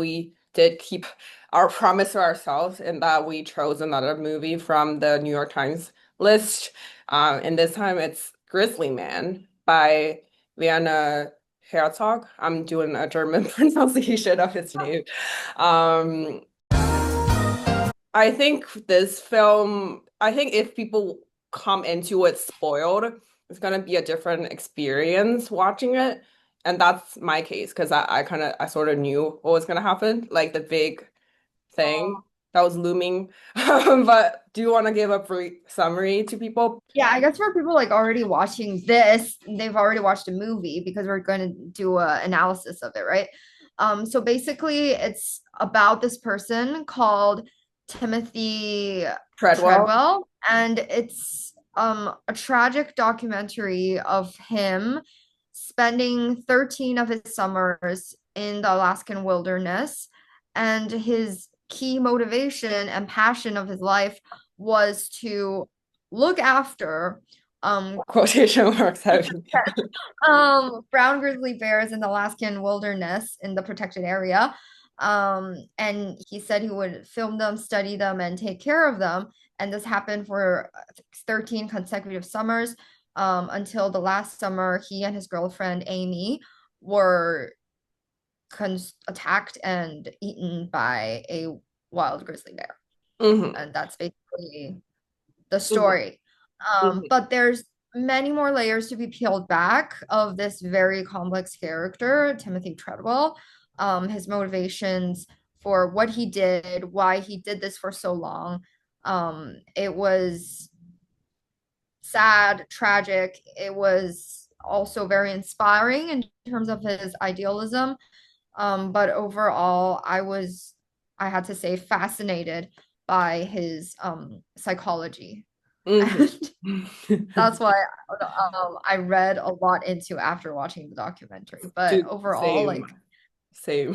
we did keep our promise to ourselves and that we chose another movie from the New York Times list. And this time it's Grizzly Man by Werner Herzog. I'm doing a German pronunciation of his name. Um, I think this film, I think if people come into it spoiled, it's gonna be a different experience watching it. And that's my case because I sort of knew what was gonna happen, like the big thing that was looming. But do you want to give a brief summary to people? Yeah, I guess for people like already watching this, they've already watched a movie because we're going to do a analysis of it, right? So basically it's about this person called Timothy Treadwell. Treadwell, and it's a tragic documentary of him spending 13 of his summers in the Alaskan wilderness, and his key motivation and passion of his life was to look after Quotation marks heavy. brown grizzly bears in the Alaskan wilderness in the protected area. And he said he would film them, study them, and take care of them. And this happened for 13 consecutive summers, until the last summer he and his girlfriend Amy were attacked and eaten by a wild grizzly bear. Hmm. And that's basically the Hmm. story. Hmm. But there's many more layers to be peeled back of this very complex character, Timothy Treadwell, his motivations for what he did, why he did this for so long. It was sad, tragic. It was also very inspiring in terms of his idealism. But overall, I had to say, fascinated by his psychology. Hmm. And that's why I read a lot into after watching the documentary. But Dude, overall, same, like, same.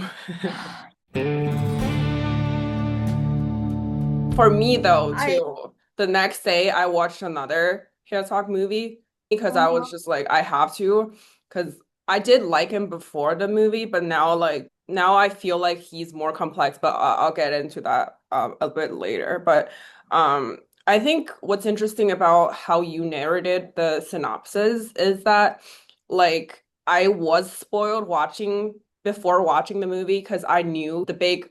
For me, though, I too, the next day I watched another Herzog movie because I was just like, I have to, because I did like him before the movie, but now, like, now I feel like he's more complex, but I'll get into that a bit later. But I think what's interesting about how you narrated the synopsis is that, like, I was spoiled watching before watching the movie because I knew the big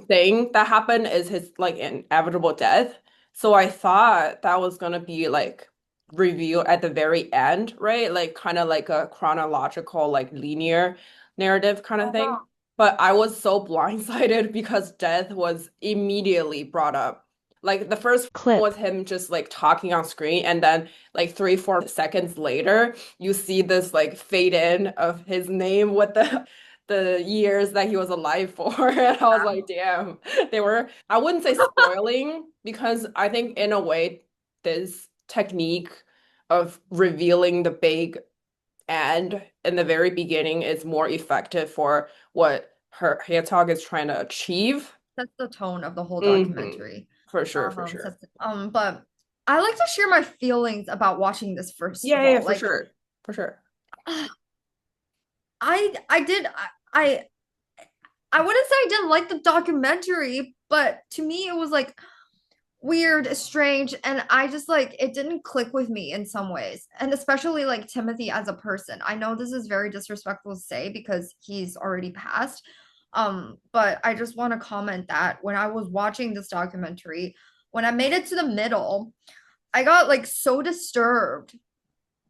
thing that happened is his like inevitable death. So I thought that was gonna be like revealed at the very end, right? Like kind of like a chronological, like linear narrative kind of thing. But I was so blindsided because death was immediately brought up. Like the first clip. was him just like talking on screen, and then like 3, 4 seconds later, you see this like fade in of his name with the years that he was alive for. And I was like, damn, they were, I wouldn't say spoiling because I think in a way, this technique of revealing the big end in the very beginning is more effective for what her Herzog is trying to achieve. That's the tone of the whole Hmm. documentary. For sure, for sure. But I like to share my feelings about watching this first Yeah, of yeah, yeah, all. for Like, sure. For sure. I did I I wouldn't say I didn't like the documentary, but to me it was like weird, strange, and I just like it didn't click with me in some ways. And especially like Timothy as a person. I know this is very disrespectful to say because he's already passed. But I just want to comment that when I was watching this documentary, when I made it to the middle, I got like so disturbed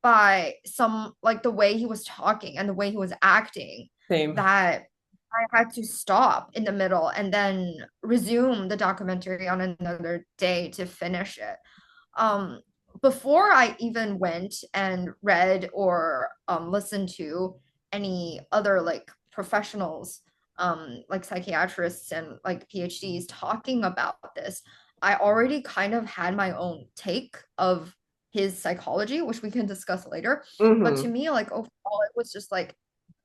by some like the way he was talking and the way he was acting Same. that I had to stop in the middle and then resume the documentary on another day to finish it. Um, Before I even went and read or listened to any other like professionals, like psychiatrists and like PhDs talking about this, I already kind of had my own take of his psychology, which we can discuss later. But to Hmm. me, like overall, it was just like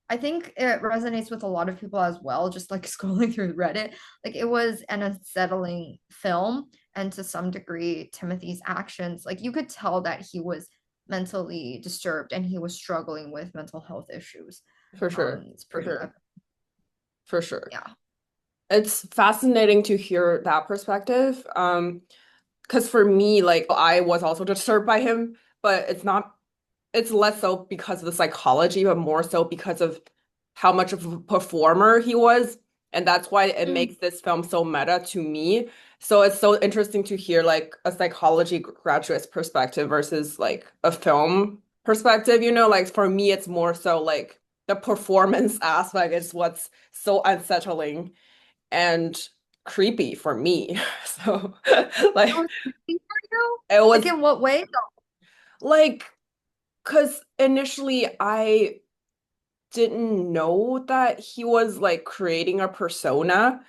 I think it resonates with a lot of people as well, just like scrolling through Reddit. Like it was an unsettling film, and to some degree, Timothy's actions, like you could tell that he was mentally disturbed and he was struggling with mental health issues. For sure. It's For pretty sure. for sure. Yeah. It's fascinating to hear that perspective. Because for me, like I was also disturbed by him, but it's less so because of the psychology, but more so because of how much of a performer he was. And that's why it Mm. makes this film so meta to me. So it's so interesting to hear like a psychology graduate's perspective versus like a film perspective, like for me, it's more so like the performance aspect is what's so unsettling and creepy for me. So It like was creepy for you? it Like was in what way? like because initially I didn't know that he was like creating a persona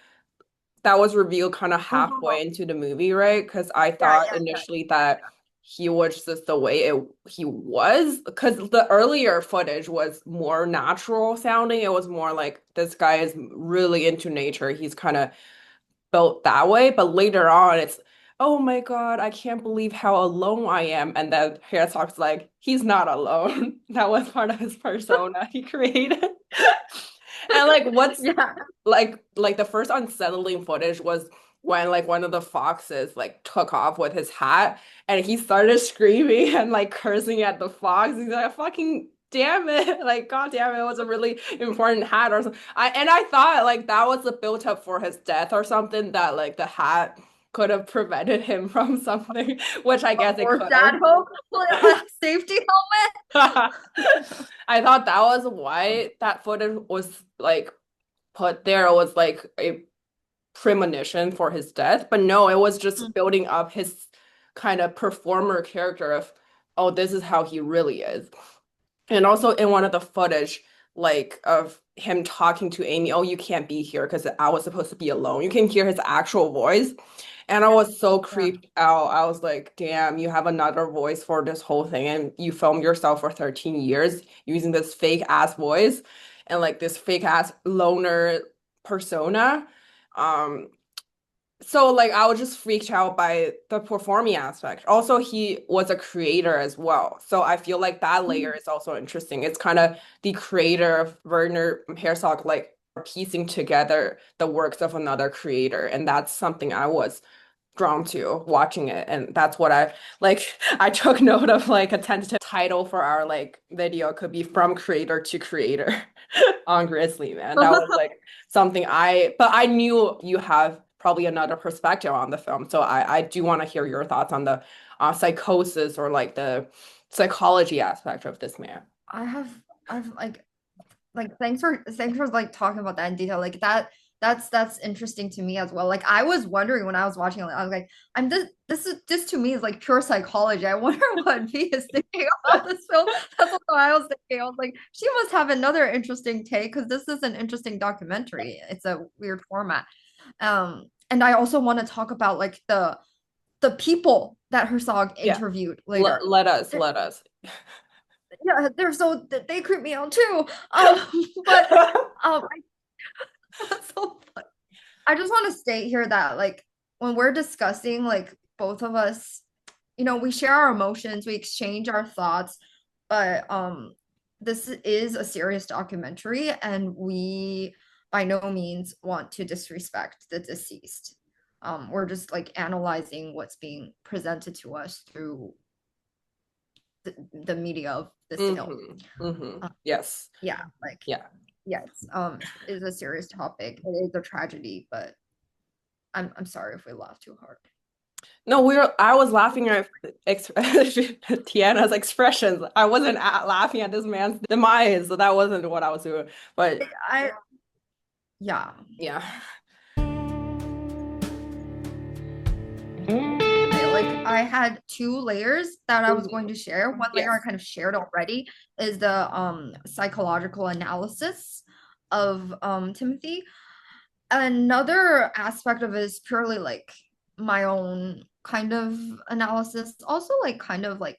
that was revealed kind of Oh, halfway into the movie, right? Because I yeah, thought yeah, yeah. initially that he was just the way he was. Because the earlier footage was more natural sounding. It was more like this guy is really into nature. He's kind of felt that way, but later on it's, oh my God, I can't believe how alone I am. And then Herzog's like, he's not alone. That was part of his persona he created. And like what's Yeah. like the first unsettling footage was when like one of the foxes like took off with his hat and he started screaming and like cursing at the fox. He's like, fucking damn it. Like, god damn it, it was a really important hat or something. I thought like that was the build up for his death or something, that like the hat could have prevented him from something, which I guess it Or could sad have. hope, like safety I thought that was why that footage was like put there. It was like a premonition for his death, but no, it was just helmet. building up his kind of performer character of, oh, this is how he really is. And also in one of the footage, like of him talking to Amy, oh, you can't be here because I was supposed to be alone. You can hear his actual voice. And I was so Yeah. creeped out. I was like, damn, you have another voice for this whole thing. And you filmed yourself for 13 years using this fake ass voice and like this fake ass loner persona. Um, so like I was just freaked out by the performing aspect. Also, he was a creator as well. So I feel like that layer is also interesting. It's kind of the creator of Werner Herzog like piecing together the works of another creator. And that's something I was drawn to watching it. And that's what I like I took note of like a tentative title for our like video could be from creator to creator on Grizzly Man. That was like something but I knew you have probably another perspective on the film. So I do want to hear your thoughts on the psychosis or like the psychology aspect of this man. I have I've like thanks for like talking about that in detail. Like that's interesting to me as well. Like I was wondering when I was watching it, I was like, I'm this to me is like pure psychology. I wonder what V is thinking about this film. That's what I was thinking. I was like, she must have another interesting take because this is an interesting documentary. It's a weird format. And I also want to talk about like the people that Herzog Yeah. interviewed later. They're, Let us. yeah, they creep me out too. But um, that's so funny. I just want to state here that like when we're discussing like both of us, we share our emotions, we exchange our thoughts, but this is a serious documentary and we by no means want to disrespect the deceased. We're just like analyzing what's being presented to us through the media of this film. Yes. Yeah, like Yeah. yes, it is a serious topic. It is a tragedy, but I'm sorry if we laugh too hard. No, I was laughing at Tiana's expressions. I wasn't laughing at this man's demise, so that wasn't what I was doing. But I yeah. yeah. I had two layers that I was going Mhm. to share. One layer I Yes. kind of shared already is the psychological analysis of Timothy. Another aspect of it is purely like my own kind of analysis, also like kind of like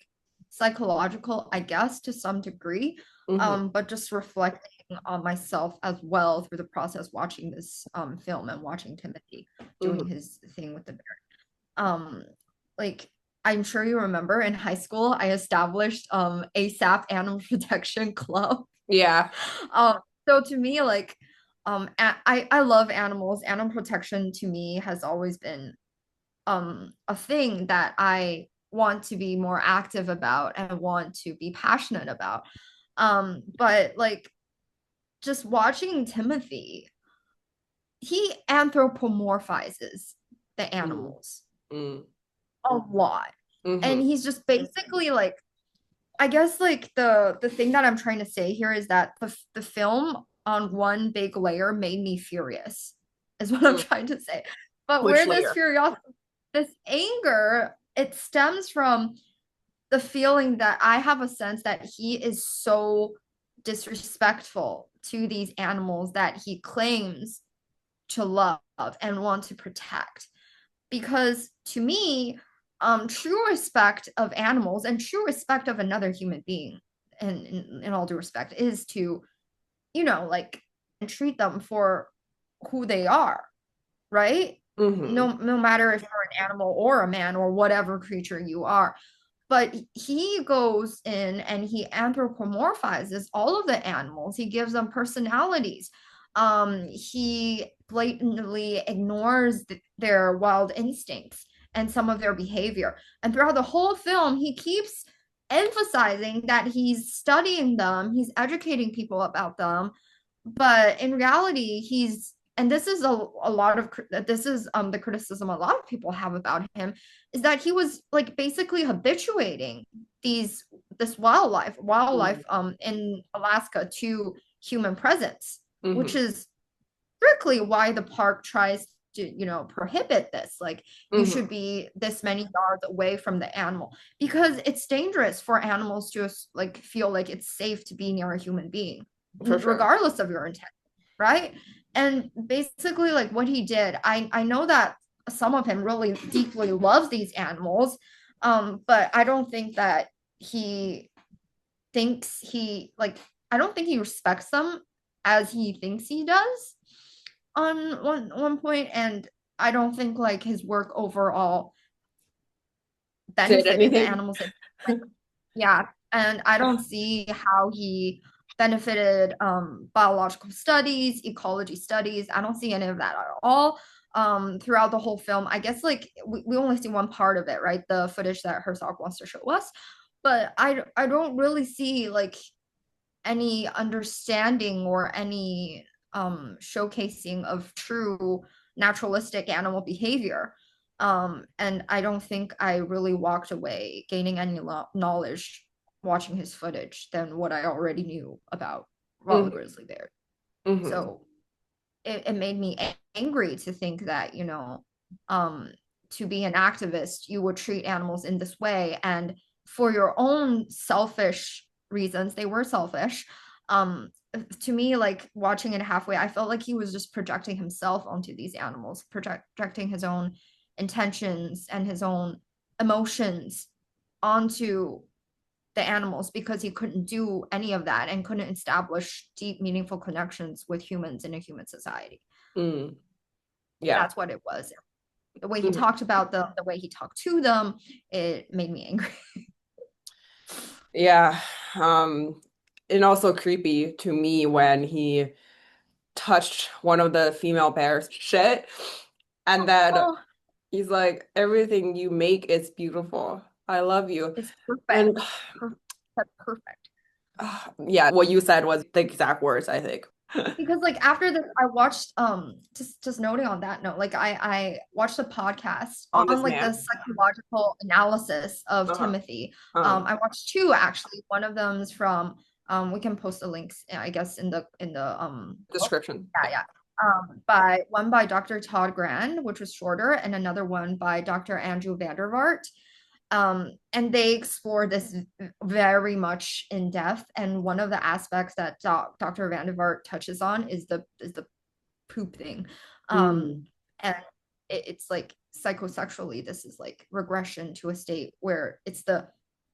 psychological, I guess, to some degree, Hmm. but just reflecting on myself as well through the process watching this film and watching Timothy doing Hmm. his thing with the bear. Um, like I'm sure you remember in high school, I established ASAP Animal Protection Club. Yeah. Um, so to me, like I love animals. Animal protection to me has always been a thing that I want to be more active about and want to be passionate about. But like just watching Timothy, he anthropomorphizes the Mm, animals mm, a lot. And mm-hmm, he's just basically like, I guess like the thing that I'm trying to say here is that the film on one big layer made me furious, is what I'm mm. trying to say. But Which where this layer? curiosity, this anger, it stems from the feeling that I have a sense that he is so disrespectful to these animals that he claims to love and want to protect. Because to me, true respect of animals and true respect of another human being, and in all due respect, is to, like, treat them for who they are, right? Mm-hmm, No matter if you're an animal or a man or whatever creature you are. But he goes in and he anthropomorphizes all of the animals. He gives them personalities. He blatantly ignores their wild instincts and some of their behavior. And throughout the whole film, he keeps emphasizing that he's studying them, he's educating people about them. But in reality, and this is a lot of this is the criticism a lot of people have about him, is that he was like basically habituating this wildlife in Alaska to human presence, which mm-hmm, is strictly why the park tries to, prohibit this. Like, you mm-hmm. should be this many yards away from the animal because it's dangerous for animals to like feel like it's safe to be near a human being, For sure. regardless of your intent, right? And basically, like what he did, I know that some of him really deeply loves these animals, but I don't think that he thinks he like I don't think he respects them as he thinks he does on one point. And I don't think like his work overall Did benefited the anything? animals. Like, yeah, and I don't see how he benefited biological studies, ecology studies. I don't see any of that at all throughout the whole film. I guess like we only see one part of it, right? The footage that Herzog wants to show us. But I don't really see like any understanding or any showcasing of true naturalistic animal behavior. And I don't think I really walked away gaining any knowledge watching his footage than what I already knew about raw Mm-hmm, grizzly bear. mm-hmm, So it made me angry to think that, um, to be an activist, you would treat animals in this way. And for your own selfish reasons, they were selfish. Um, to me, like watching it halfway, I felt like he was just projecting himself onto these animals, projecting his own intentions and his own emotions onto the animals because he couldn't do any of that and couldn't establish deep, meaningful connections with humans in a human society. mm. Yeah. That's what it was. The way he Mhm. talked about them, the way he talked to them, it made me angry. Yeah. And also creepy to me when he touched one of the female bears' shit. And then Oh, he's like, everything you make is beautiful. I love you. it's perfect. And Per- That's perfect. yeah, what you said was the exact words, I think. Because like after this, I watched just noting on that note, like I watched a podcast On on this like the man. psychological analysis of Uh-huh. Timothy. Uh-huh. I watched two actually. One of them is from we can post the links, I guess, in the book. Description. Yeah, Yeah. yeah. By one by Dr. Todd Grand, which was shorter, and another one by Dr. Andrew Vandervaart. And they explore this very much in depth. And one of the aspects that Dr. Vandervaart touches on is the poop thing. Mm. And it's like psychosexually, this is like regression to a state where it's the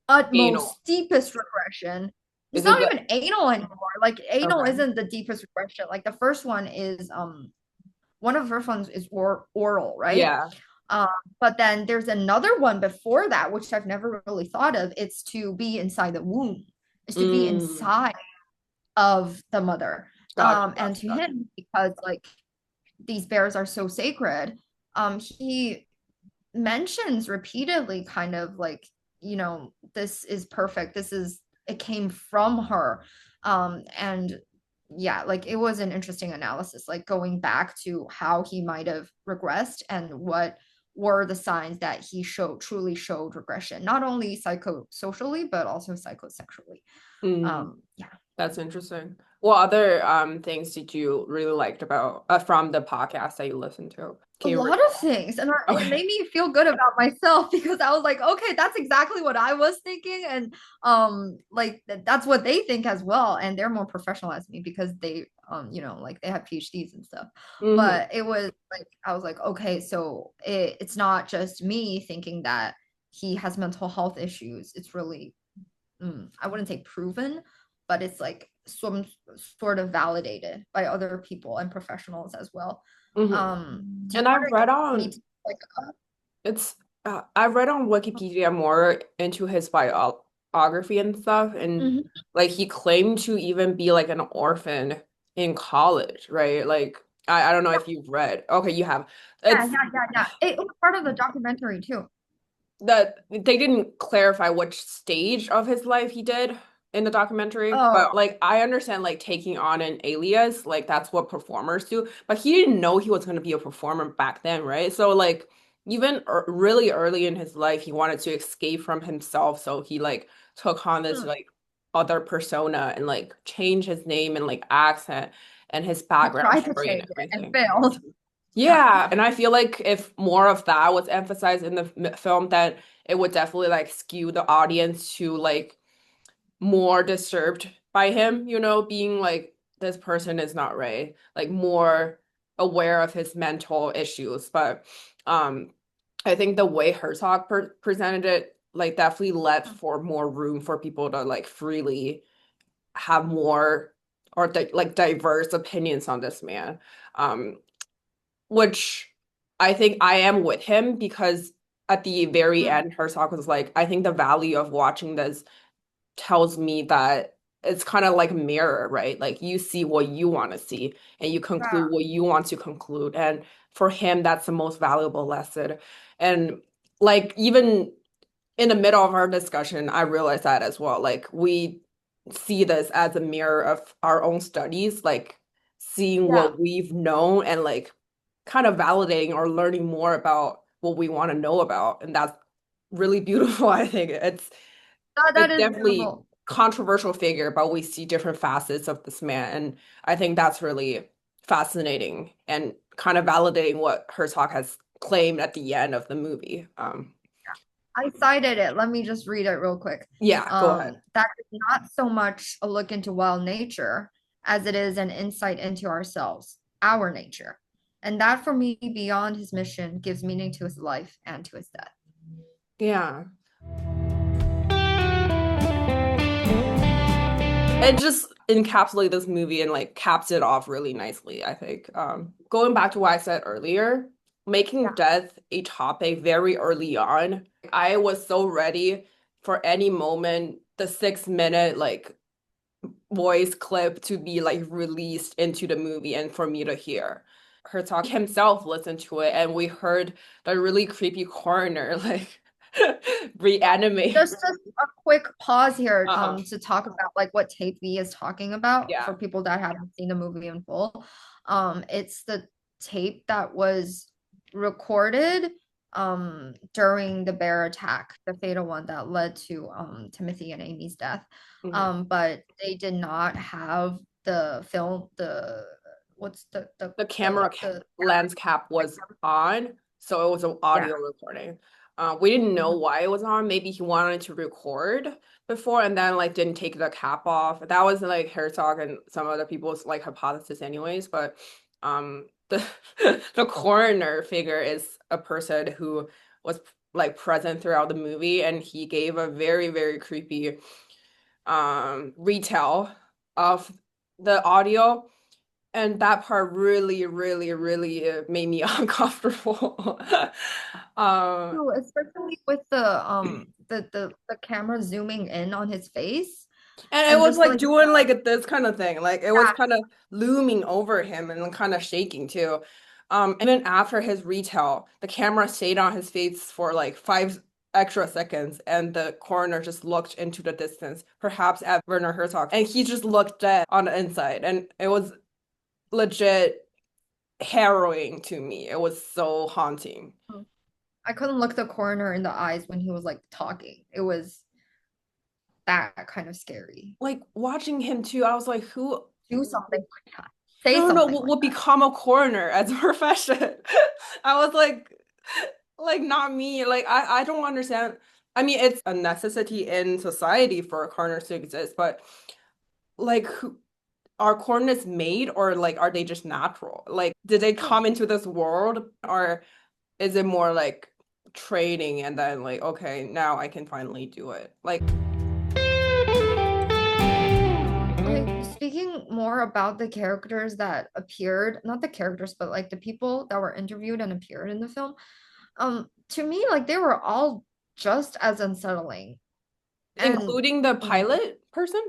utmost Anal. deepest regression. It's Is it not the even anal anymore. Like anal okay. isn't the deepest regression. Like the first one is one of the first ones is oral, right? Yeah. Um, but then there's another one before that, which I've never really thought of. It's to be inside the womb. It's to be Mm. inside of the mother. Gotcha, And gotcha, to gotcha. him, because like these bears are so sacred, he mentions repeatedly kind of like, this is perfect, this is, it came from her. And yeah, like it was an interesting analysis, like going back to how he might have regressed and what were the signs that he truly showed regression, not only psychosocially but also psychosexually. Mm, Yeah. that's interesting. What other things did you really liked about from the podcast that you listened to? A Can you lot of recall? things, and it Okay. made me feel good about myself because I was like, okay, that's exactly what I was thinking. And like that's what they think as well, and they're more professional as me because they like they have PhDs and stuff. Hmm. But it was like I was like, okay, so it's not just me thinking that he has mental health issues. It's really, I wouldn't say proven, but it's like some sort of validated by other people and professionals as well. Hmm. Do you And I've read want me on to like it's I've read on Wikipedia more into his biography and stuff, and Mhm. like he claimed to even be like an orphan in college, right? Like I don't know if you've read. Okay, you have. Yeah, It's yeah, yeah, yeah. It was part of the documentary too. that they didn't clarify which stage of his life he did in the documentary, but Oh, like I understand like taking on an alias, like that's what performers do, but he didn't know he was going to be a performer back then, right? So like even really early in his life he wanted to escape from himself, so he like took on this hmm. like other persona and like changed his name and like accent and his He background tried to story and change it and everything. failed. Yeah. Yeah, and I feel like if more of that was emphasized in the film, then it would definitely like skew the audience to like more disturbed by him, being like this person is not right, like more aware of his mental issues. But um I think the way Herzog presented it like definitely left for more room for people to like freely have more or like diverse opinions on this man. Um which I think I am with him because at the very Mm. end, Herzog was like, I think the value of watching this tells me that it's kind of like a mirror, right? Like you see what you want to see and you Yeah. conclude what you want to conclude. And for him, that's the most valuable lesson. And like even in the middle of our discussion, I realized that as well. Like we see this as a mirror of our own studies, like seeing Yeah. what we've known and like kind of validating or learning more about what we want to know about. And that's really beautiful, I think. That It's is definitely beautiful. controversial figure, but we see different facets of this man. And I think that's really fascinating and kind of validating what Herzog has claimed at the end of the movie. I cited it. Let me just read it real quick. Yeah, go ahead. That is not so much a look into wild nature as it is an insight into ourselves, our nature. And that for me, beyond his mission, gives meaning to his life and to his death. Yeah. It just encapsulated this movie and like caps it off really nicely, I think. Going back to what I said earlier, making Yeah. death a topic very early on, I was so ready for any moment the 6 minute like voice clip to be like released into the movie and for me to hear. Herzog himself listened to it and we heard the really creepy coroner like reanimate. Just a quick pause here Uh-huh. to talk about like what tape V is talking about Yeah. for people that haven't seen the movie in full. It's the tape that was recorded during the bear attack, the fatal one that led to Timothy and Amy's death. Mhm. But they did not have the film, the what's The camera the lens cap was on, so it was an yeah. audio recording. We didn't know Mhm. why it was on. Maybe he wanted to record before and then like didn't take the cap off. That was like Herzog and some other people's like hypothesis anyways, but the the coroner figure is a person who was like present throughout the movie and he gave a very, very creepy retell of the audio. And that part really, really, really made me uncomfortable. Um, True, especially with the camera zooming in on his face. And it and was just like like doing like this kind of thing. Like it was yeah, kind of looming over him and kind of shaking too. And then after his retell, the camera stayed on his face for like 5 extra seconds, and the coroner just looked into the distance, perhaps at Werner Herzog, and he just looked dead on the inside. And it was legit harrowing to me. It was so haunting. I couldn't look the coroner in the eyes when he was like talking. It was that kind of scary. Like watching him too, I was like, who? Do something like that. Say No, no, something no, like will that. become a coroner as a profession. I was like not me. Like I don't understand. I mean, it's a necessity in society for coroners to exist, but like who are coroners made, or like are they just natural? Like did they No. come into this world, or is it more like training and then like okay, now I can finally do it? Like Okay, speaking more about the characters that appeared, not the characters, but like the people that were interviewed and appeared in the film, to me, like they were all just as unsettling. And including the pilot person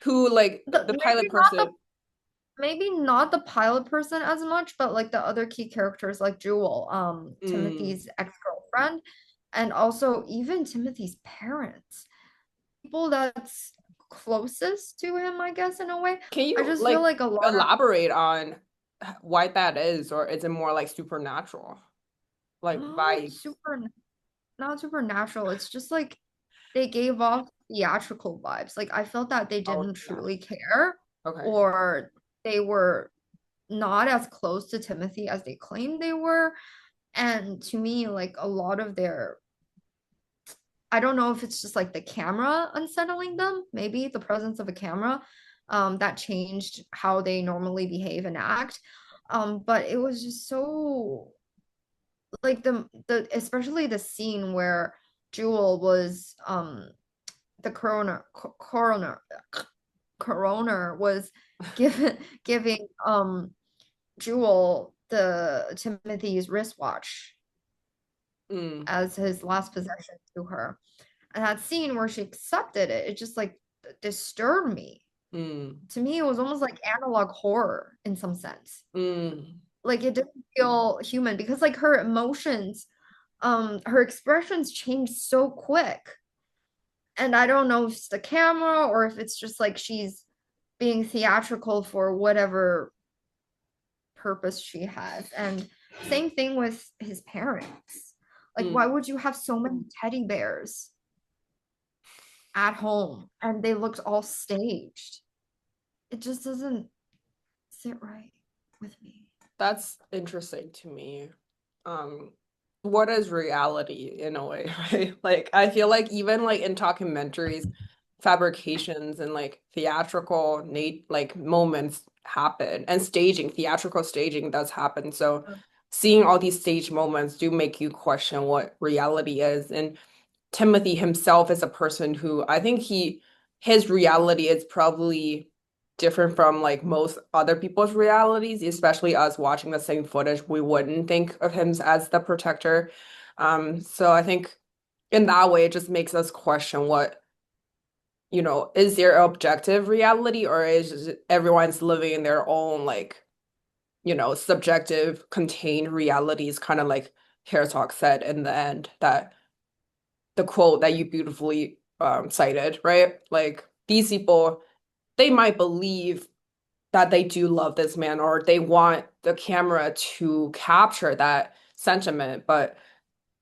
who like the pilot person. maybe not the pilot person as much, but like the other key characters like Jewel, Mm. Timothy's ex-girlfriend, and also even Timothy's parents. People that's closest to him, I guess, in a way. Can I you just feel like like a lot of elaborate on why that is, or is it more like supernatural, like not vibes? super not supernatural. It's just like they gave off theatrical vibes. Like I felt that they Oh, didn't yeah. truly care, Okay. or they were not as close to Timothy as they claimed they were. And to me, like a lot of their, I don't know if it's just like the camera unsettling them, maybe the presence of a camera, that changed how they normally behave and act. But it was just so like the especially the scene where Jewel was the coroner was given giving Jewel the Timothy's wristwatch Mm, as his last possession to her. And that scene where she accepted it, it just like disturbed me. mm, To me, it was almost like analog horror in some sense. mm, Like it didn't feel human because like her emotions, her expressions changed so quick. And I don't know if it's the camera or if it's just like she's being theatrical for whatever purpose she has. And same thing with his parents. Like, why mm. would you have so many teddy bears at home and they looked all staged? It just doesn't sit right with me. That's interesting to me. Um, what is reality in a way, right? Like I feel like even like in documentaries, fabrications and like theatrical Nate like moments happen, and staging, theatrical staging does happen. So seeing all these stage moments do make you question what reality is. And Timothy himself is a person who I think his reality is probably different from like most other people's realities, especially us watching the same footage. We wouldn't think of him as the protector. So I think in that way, it just makes us question what, is there objective reality, or is just everyone's living in their own like, subjective contained realities, kind of like Herzog said in the end, that the quote that you beautifully cited, right? Like these people, they might believe that they do love this man, or they want the camera to capture that sentiment, but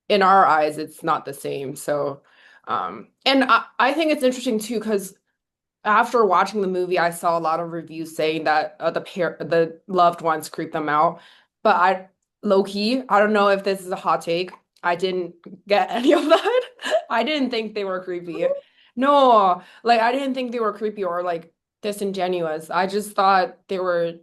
in our eyes, it's not the same. So, and I think it's interesting too, because after watching the movie, I saw a lot of reviews saying that the loved ones creep them out. But low key, I don't know if this is a hot take. I didn't get any of that. I didn't think they were creepy. No, like I didn't think they were creepy or like disingenuous. I just thought they were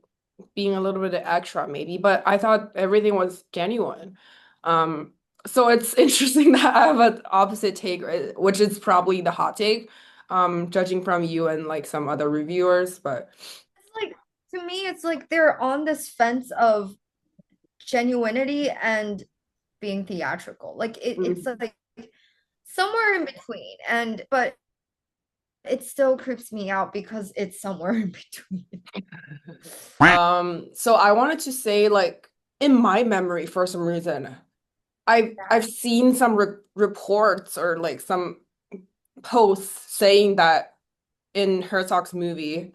being a little bit extra maybe, but I thought everything was genuine. Um, so it's interesting that I have an opposite take, which is probably the hot take, judging from you and like some other reviewers, but It's like, to me, it's like they're on this fence of genuinity and being theatrical. Like it's mm, like somewhere in between. And but It still creeps me out because it's somewhere in between. So I wanted to say like in my memory for some reason, I've seen some re reports or like some posts saying that in Herzog's movie,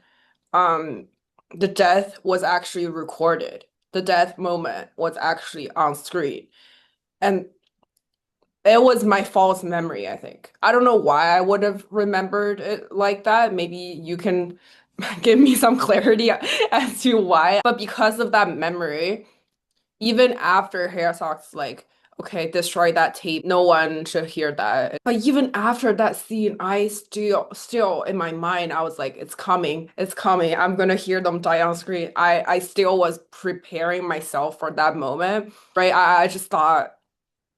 um, the death was actually recorded. The death moment was actually on screen. And it was my false memory, I think. I don't know why I would have remembered it like that. Maybe you can give me some clarity as to why. But because of that memory, even after Herzog's like, okay, destroy that tape, no one should hear that. But even after that scene, I still in my mind, I was like, it's coming. I'm gonna hear them die on screen. I still was preparing myself for that moment, right? I just thought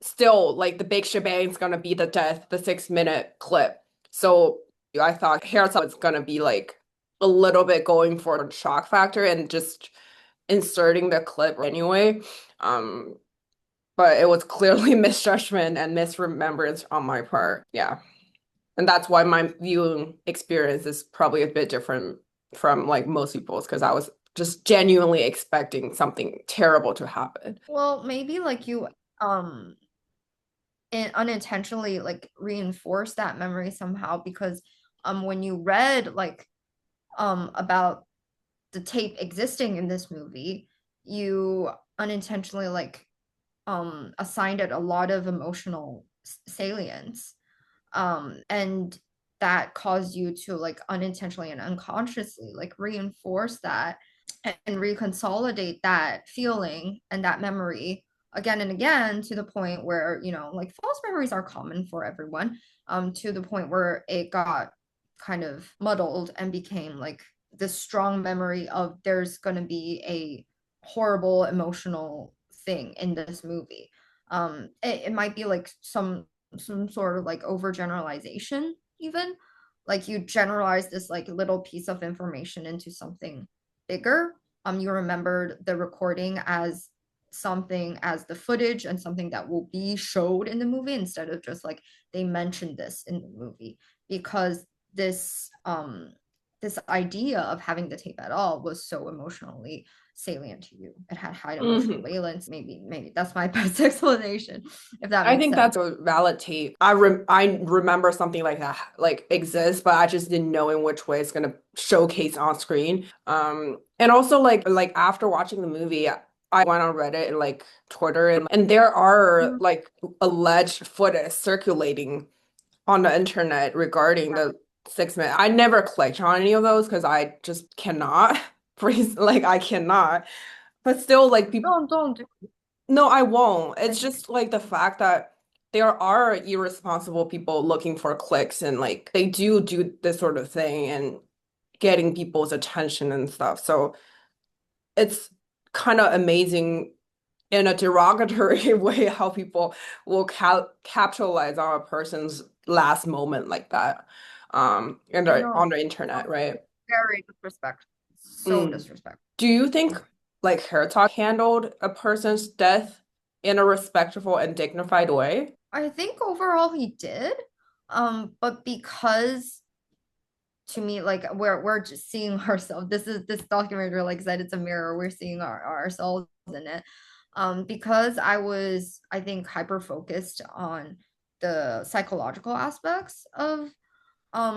still like the big shebang's gonna be the death, the 6 minute clip. So I thought Herzog was gonna be like a little bit going for the shock factor and just inserting the clip anyway. Um, but it was clearly misjudgment and misremembrance on my part. Yeah. And that's why my viewing experience is probably a bit different from like most people's because I was just genuinely expecting something terrible to happen. Well, maybe like you um unintentionally like reinforce that memory somehow because when you read like about the tape existing in this movie, you unintentionally like assigned it a lot of emotional salience. And that caused you to like unintentionally and unconsciously like reinforce that and reconsolidate that feeling and that memory again and again to the point where, you know, like false memories are common for everyone, to the point where it got kind of muddled and became like this strong memory of there's going to be a horrible emotional thing in this movie. It might be like some sort of like overgeneralization even, like you generalize this like little piece of information into something bigger. You remembered the recording as something as the footage and something that will be showed in the movie instead of just like they mentioned this in the movie because this idea of having the tape at all was so emotionally salient to you. It had high emotional Mhm. valence. Maybe that's my best explanation, if that I makes think sense. that's a valid tape. I remember something like that like exists, but I just didn't know in which way it's gonna showcase on screen. And also like after watching the movie, I went on Reddit and like Twitter and there are Mhm. like alleged footage circulating on the internet regarding the 6 minute. I never clicked on any of those because I just cannot. Like I cannot. But still, like people Don't do. no, I won't. It's just like the fact that there are irresponsible people looking for clicks and like they do this sort of thing and getting people's attention and stuff. So it's kind of amazing in a derogatory way how people will capitalize on a person's last moment like that No, on the internet, right? very disrespectful. So Mm. disrespectful. Do you think like Herzog handled a person's death in a respectful and dignified way? I think overall he did. But because to me, like we're just seeing ourselves. This documentary, like I said, it's a mirror. We're seeing ourselves in it. Because I was, I think, hyper focused on the psychological aspects of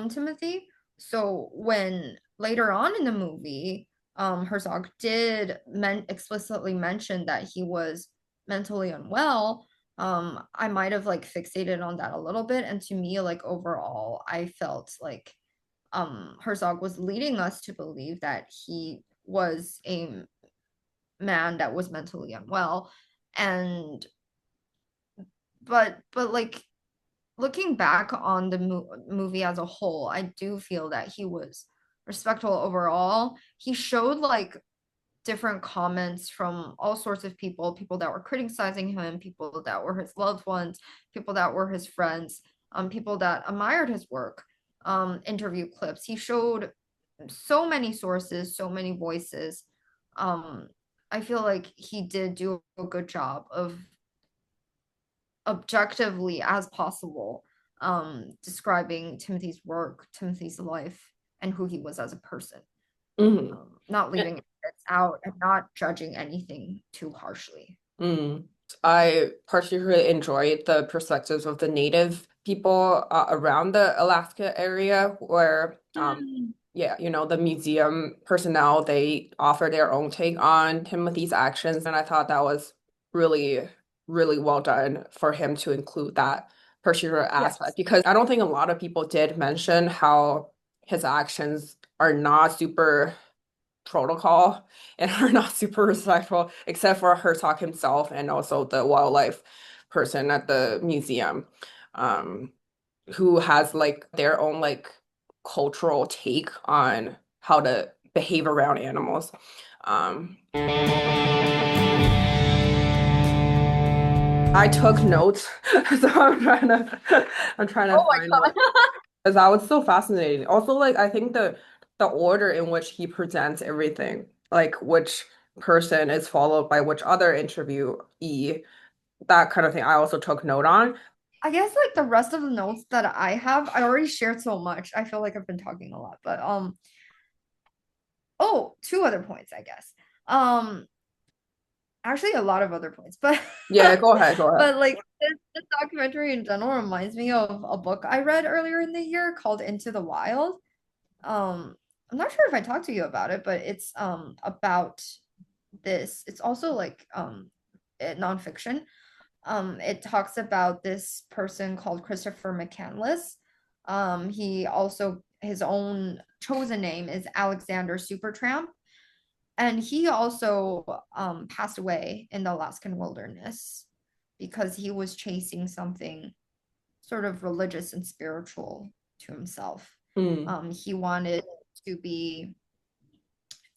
Timothy. So when later on in the movie, Herzog did explicitly mention that he was mentally unwell. I might have like fixated on that a little bit, and to me, like overall, I felt like Herzog was leading us to believe that he was a man that was mentally unwell, and but like looking back on the movie as a whole, I do feel that he was respectful overall. He showed like different comments from all sorts of people, people that were criticizing him, people that were his loved ones, people that were his friends, people that admired his work, interview clips. He showed so many sources, so many voices. Um, I feel like he did do a good job of objectively as possible describing Timothy's work, Timothy's life, and who he was as a person. Hmm. Not leaving it out and not judging anything too harshly. Mm. I particularly enjoyed the perspectives of the native people around the Alaska area where, Mm. yeah, the museum personnel, they offer their own take on Timothy's actions. And I thought that was really, really well done for him to include that particular aspect Yes. because I don't think a lot of people did mention how his actions are not super protocol and are not super respectful, except for Herzog himself and also the wildlife person at the museum, um, who has like their own like cultural take on how to behave around animals. I took notes, so I'm trying to Oh my find what God. because that was so fascinating. Also, like I think the order in which he presents everything, like which person is followed by which other interviewee, that kind of thing. I also took note on. I guess like the rest of the notes that I have, I already shared so much. I feel like I've been talking a lot, but oh, two other points, I guess. Um actually a lot of other points, but Yeah, go ahead, go ahead. but like this documentary in general reminds me of a book I read earlier in the year called Into the Wild. I'm not sure if I talked to you about it, but it's about this. It's also like nonfiction. It talks about this person called Christopher McCandless. He also his own chosen name is Alexander Supertramp, and he also passed away in the Alaskan wilderness because he was chasing something sort of religious and spiritual to himself. Mm, He wanted to be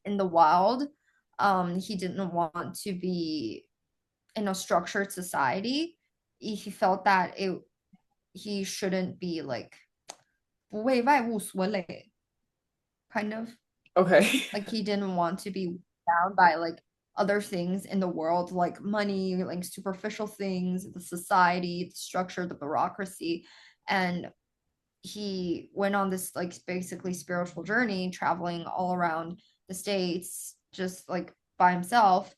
in the wild. He didn't want to be in a structured society. He felt that he shouldn't be like 不为外物所累, kind of okay. like he didn't want to be bound by like other things in the world, like money, like superficial things, the society, the structure, the bureaucracy. And he went on this like basically spiritual journey, traveling all around the states, just like by himself,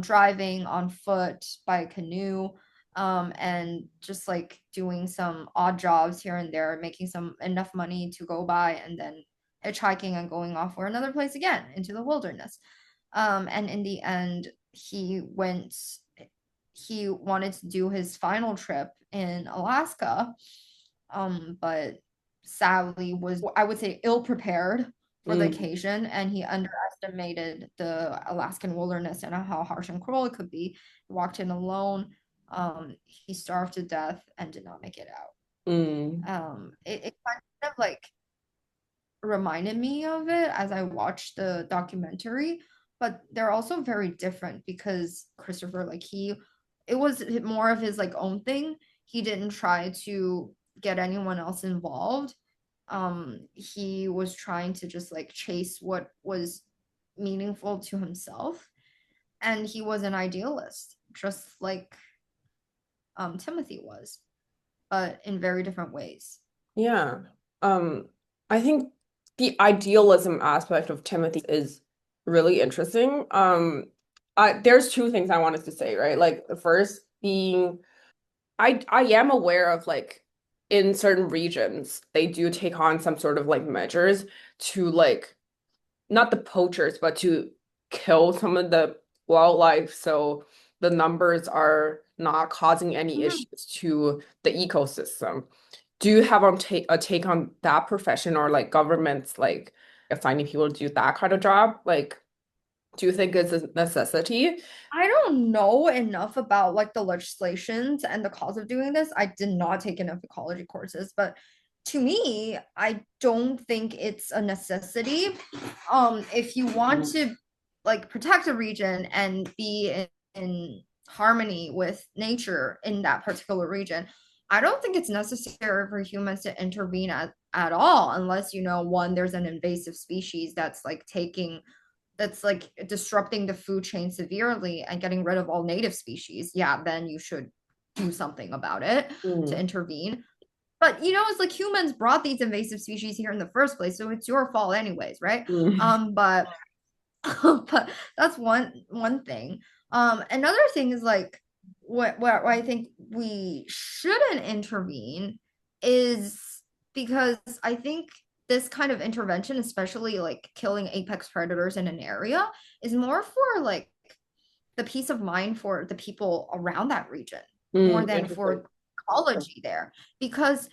driving on foot, by canoe, and just like doing some odd jobs here and there, making some enough money to go by, and then hitchhiking and going off for another place again into the wilderness. And in the end, he wanted to do his final trip in Alaska, but sadly was, I would say, ill prepared for the Mm, occasion, and he underestimated the Alaskan wilderness and how harsh and cruel it could be. He walked in alone. He starved to death and did not make it out. mm, It kind of like reminded me of it as I watched the documentary, but they're also very different because Christopher, like it was more of his like own thing. He didn't try to get anyone else involved. He was trying to just like chase what was meaningful to himself, and he was an idealist, just like Timothy was, but in very different ways. yeah. I think the idealism aspect of Timothy is really interesting. There's two things I wanted to say, right? Like the first being I am aware of like in certain regions they do take on some sort of like measures to like not the poachers but to kill some of the wildlife so the numbers are not causing any Mhm. issues to the ecosystem. Do you have a take on that profession or like governments like assigning people to do that kind of job? Like, do you think it's a necessity? I don't know enough about like the legislations and the cause of doing this. I did not take enough ecology courses, but to me, I don't think it's a necessity. If you want to like protect a region and be in harmony with nature in that particular region, I don't think it's necessary for humans to intervene at all, unless one, there's an invasive species that's like disrupting the food chain severely and getting rid of all native species. Yeah, then you should do something about it to Mm, intervene. But it's like humans brought these invasive species here in the first place, so it's your fault anyways, right? Mm. But but that's one thing. Another thing is like what I think we shouldn't intervene is because I think this kind of intervention, especially like killing apex predators in an area, is more for like the peace of mind for the people around that region more than Interesting. for ecology there. Because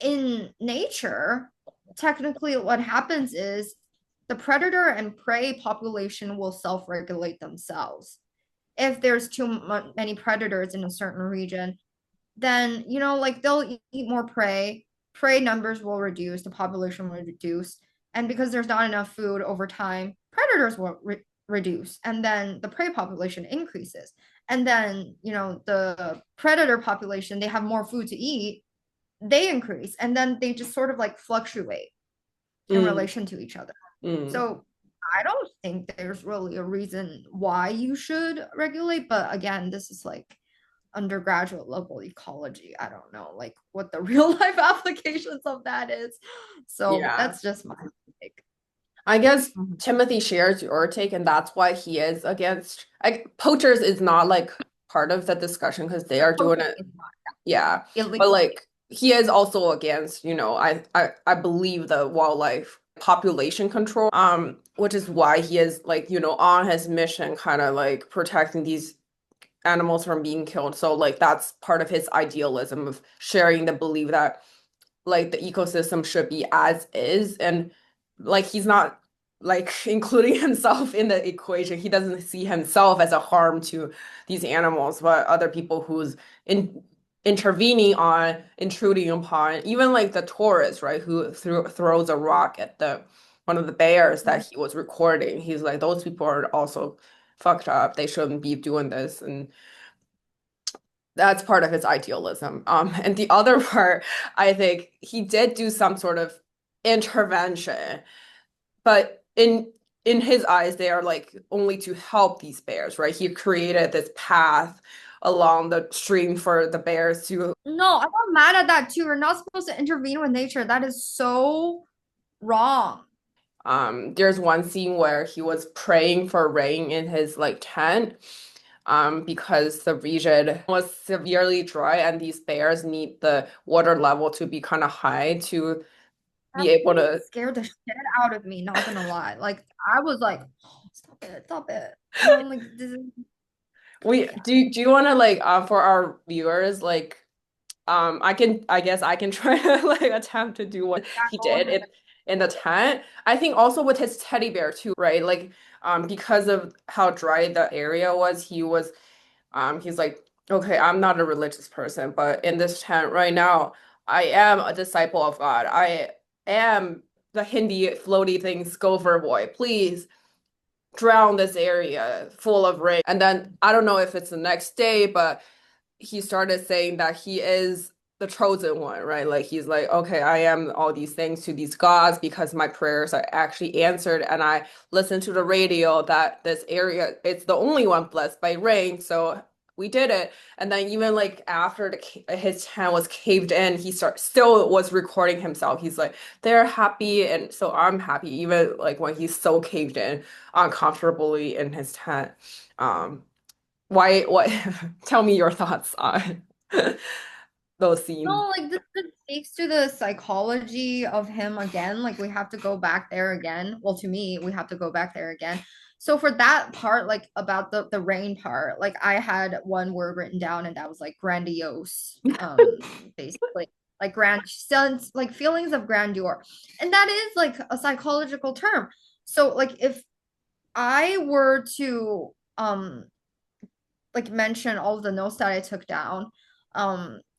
in nature, technically what happens is the predator and prey population will self-regulate themselves. If there's many predators in a certain region, then like they'll eat more prey numbers will reduce, the population will reduce, and because there's not enough food over time, predators will reduce, and then the prey population increases, and then the predator population, they have more food to eat, they increase, and then they just sort of like fluctuate in Mm, relation to each other. mm. So I don't think there's really a reason why you should regulate, but again, this is like undergraduate level ecology. I don't know like what the real life applications of that is. So Yeah. that's just my take. I guess Mhm. Timothy shares your take, and that's why he is against. Like, poachers is not like part of the discussion because they are doing Poaching it. is not Yeah, but illegal. like he is also against, I believe the wildlife population control, which is why he is like, on his mission, kind of like protecting these animals from being killed. So like that's part of his idealism of sharing the belief that like the ecosystem should be as is, and like he's not like including himself in the equation. He doesn't see himself as a harm to these animals, but other people who's in intervening on, intruding upon, even like the tourist, right, who throws a rock at the one of the bears that he was recording. He's like, those people are also fucked up. They shouldn't be doing this. And that's part of his idealism. And the other part, I think he did do some sort of intervention, but in his eyes, they are like only to help these bears, right? He created this path along the stream for the bears to. No, I'm not mad at that too. You're not supposed to intervene with nature. That is so wrong. There's one scene where he was praying for rain in his like tent, because the region was severely dry and these bears need the water level to be kind of high to That be able really to. scared the shit out of me, not gonna lie. Like I was like, oh, stop it, stop it. I'm like, this is We yeah. do you want to like for our viewers like I guess I can try to like attempt to do what Yeah, he go did ahead. in the tent. I think also with his teddy bear too, right? Like because of how dry the area was, he's like, okay, I'm not a religious person, but in this tent right now, I am a disciple of God. I am the Hindi floaty thing, Scover boy. Please drown this area full of rain. And then I don't know if it's the next day, but he started saying that he is the chosen one, right? Like he's like, okay, I am all these things to these gods because my prayers are actually answered. And I listened to the radio that this area, it's the only one blessed by rain. So we did it. And then even like after his tent was caved in, still was recording himself. He's like, they're happy, and so I'm happy, even like when he's so caved in uncomfortably in his tent. Um, why, what, tell me your thoughts on those scenes. No, like this speaks to the psychology of him again. Like we have to go back there again. Well, to me, we have to go back there again. So for that part, like about the rain part, like I had one word written down and that was like grandiose. Basically like grand sense, like feelings of grandeur. And that is like a psychological term. So like if I were to like mention all of the notes that I took down.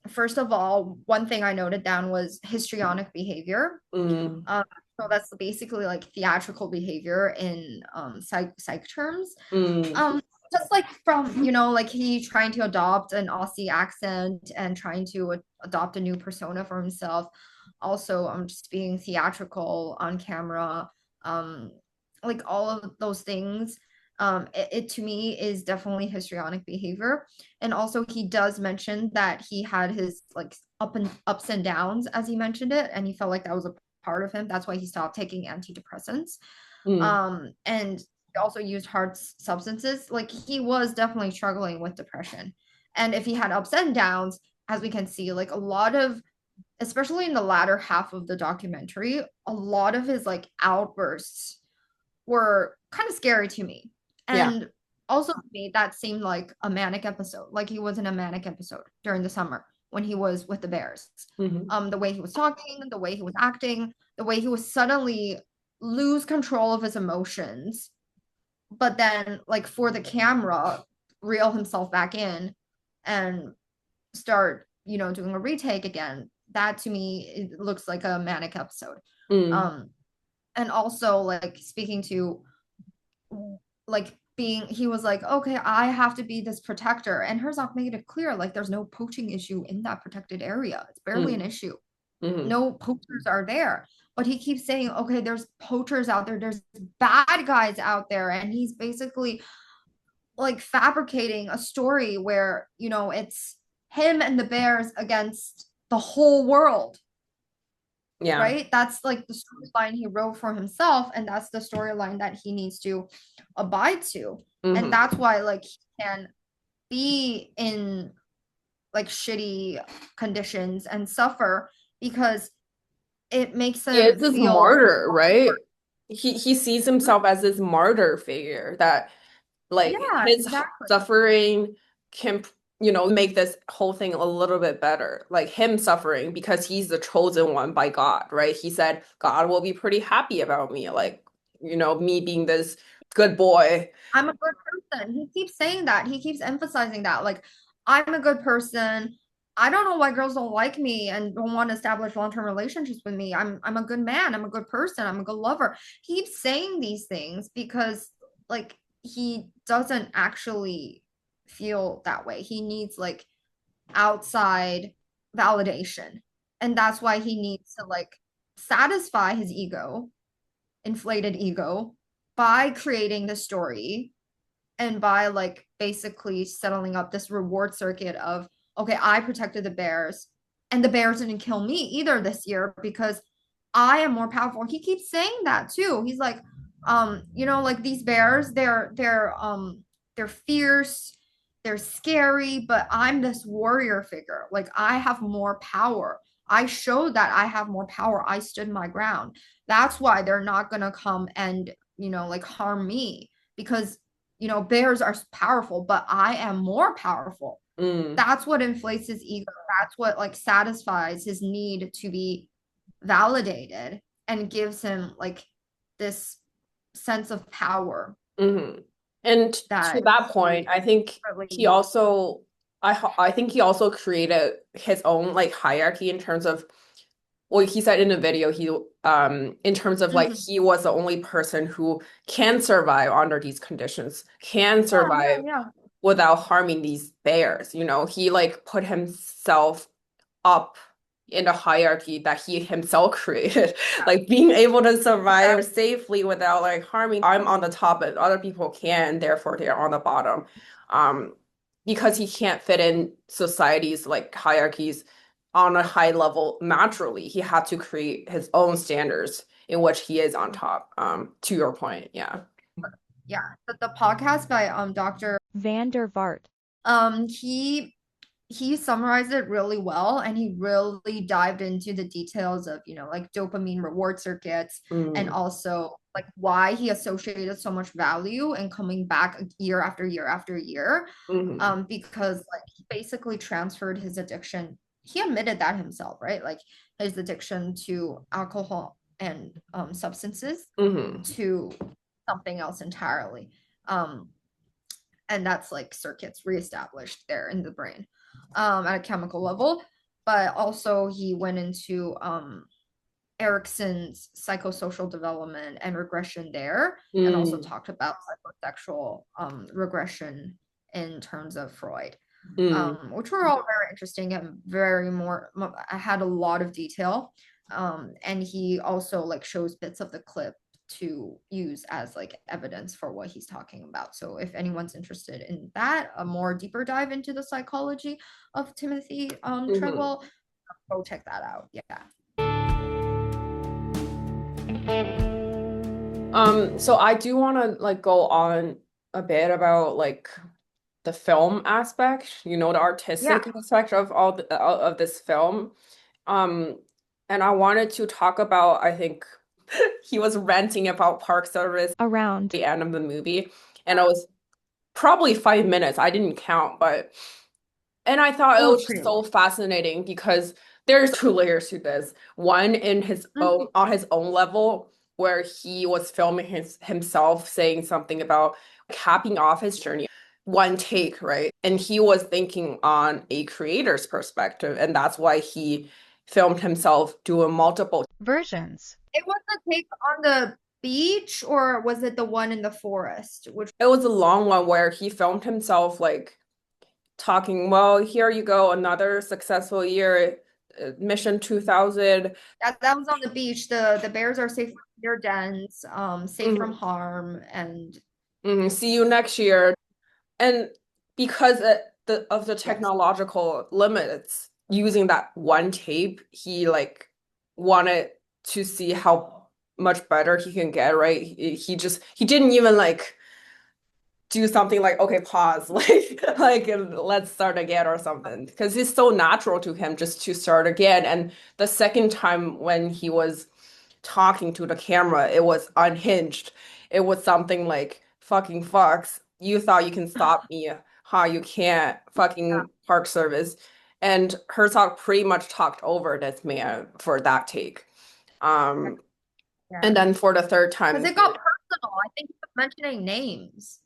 First of all, one thing I noted down was histrionic behavior. Mm, Um, so that's basically like theatrical behavior in psych terms. mm, Just like from like he trying to adopt an Aussie accent and trying to adopt a new persona for himself. Also, just being theatrical on camera. Um, like all of those things It to me is definitely histrionic behavior. And also he does mention that he had his like ups and downs, as he mentioned it, and he felt like that was a part of him. That's why he stopped taking antidepressants. Mm. And he also used hard substances. Like he was definitely struggling with depression. And if he had ups and downs, as we can see, like a lot of, especially in the latter half of the documentary, a lot of his like outbursts were kind of scary to me. Yeah. And also to me, that seemed like a manic episode. Like he was in a manic episode during the summer when he was with the Bears. Hmm. The way he was talking, the way he was acting, the way he was suddenly lose control of his emotions, but then like for the camera, reel himself back in and start, doing a retake again. That to me, it looks like a manic episode. Mm. Um, and also like speaking to like being he was like, okay, I have to be this protector, and Herzog made it clear like there's no poaching issue in that protected area. It's barely an Mm. issue. Hmm. No poachers are there, but he keeps saying, okay, there's poachers out there, there's bad guys out there, and he's basically like fabricating a story where it's him and the Bears against the whole world, Yeah. right? That's like the storyline he wrote for himself, and that's the storyline that he needs to abide to. And Hmm. that's why like he can be in like shitty conditions and suffer, because it makes He is him this feel martyr, right? He sees himself as this martyr figure that like yeah, his exactly. suffering can, make this whole thing a little bit better. Like him suffering because he's the chosen one by God, right? He said, God will be pretty happy about me, like, me being this good boy. I'm a good person. He keeps saying that. He keeps emphasizing that. Like, I'm a good person. I don't know why girls don't like me and don't want to establish long-term relationships with me. I'm a good man. I'm a good person. I'm a good lover. He keeps saying these things because like he doesn't actually feel that way. He needs like outside validation. And that's why he needs to like satisfy his ego, inflated ego, by creating the story and by like basically settling up this reward circuit of, okay, I protected the Bears and the Bears didn't kill me either this year because I am more powerful. He keeps saying that too. He's like, like these Bears, they're fierce, they're scary, but I'm this warrior figure. Like I have more power. I showed that I have more power. I stood my ground. That's why they're not gonna come and like harm me, because bears are powerful, but I am more powerful. Mm, That's what inflates his ego. That's what like satisfies his need to be validated and gives him like this sense of power hmm. And to that that point, he I think he really also, I think he also created his own like hierarchy in terms of, well, he said in a video, in terms of like Mhm. he was the only person who can survive under these conditions, can Yeah, yeah, survive yeah. without harming these bears. He like put himself up in a hierarchy that he himself created, like being able to survive Exactly. safely without like harming. I'm on the top, and other people can, therefore they're on the bottom. Um, because he can't fit in society's like hierarchies on a high level naturally. He had to create his own standards in which he is on top. To your point, yeah. Yeah. The podcast by Dr. Van der Vaart. He summarized it really well, and he really dived into the details of like dopamine reward circuits, and Mm, also like why he associated so much value in coming back year after year after year. hmm. Because like he basically transferred his addiction. He admitted that himself, right? Like his addiction to alcohol and substances Hmm. to something else entirely. um and that's like circuits reestablished there in the brain, at a chemical level. But also he went into Erickson's psychosocial development and regression there, and also Mm, talked about psychosexual regression in terms of Freud, mm, which were all very interesting and very more. I had a lot of detail, and he also like shows bits of the clip to use as like evidence for what he's talking about. So if anyone's interested in that, a more deeper dive into the psychology of Timothy Mhm. Treadwell, go check that out. Yeah. So I do want to like go on a bit about like the film aspect, the Yeah. artistic aspect of of this film. Um, and I wanted to talk about, I think he was ranting about Park Service at Around. the end of the movie, and it was probably 5 minutes. I didn't count, but and I thought It it was was pretty just so long. fascinating because there's two layers to this. One in his own Mhm. on his own level, where he was filming himself saying something about capping off his journey, one take, right? And he was thinking on a creator's perspective, and that's why he filmed himself doing multiple. Versions. It was the take on the beach, or was it the one in the forest? Which It was a long one where he filmed himself like talking, well, here you go, another successful year, Mission 2000. that was on the beach. The bears are safe from their dens, safe from Mhm, harm, and see you next year. And because of the yes. technological limits, using that one tape, he like wanted to see how much better he can get, right? He didn't even like do something like, okay, pause, like let's start again or something. Because it's so natural to him just to start again. And the second time when he was talking to the camera, it was unhinged. It was something like, fucking fucks. You thought you can stop me. Huh, you can't. Fucking Park Service. And Herzog pretty much talked over this man for that take. Um, Yeah. and then for the third Because time, it got personal. I think he was mentioning names.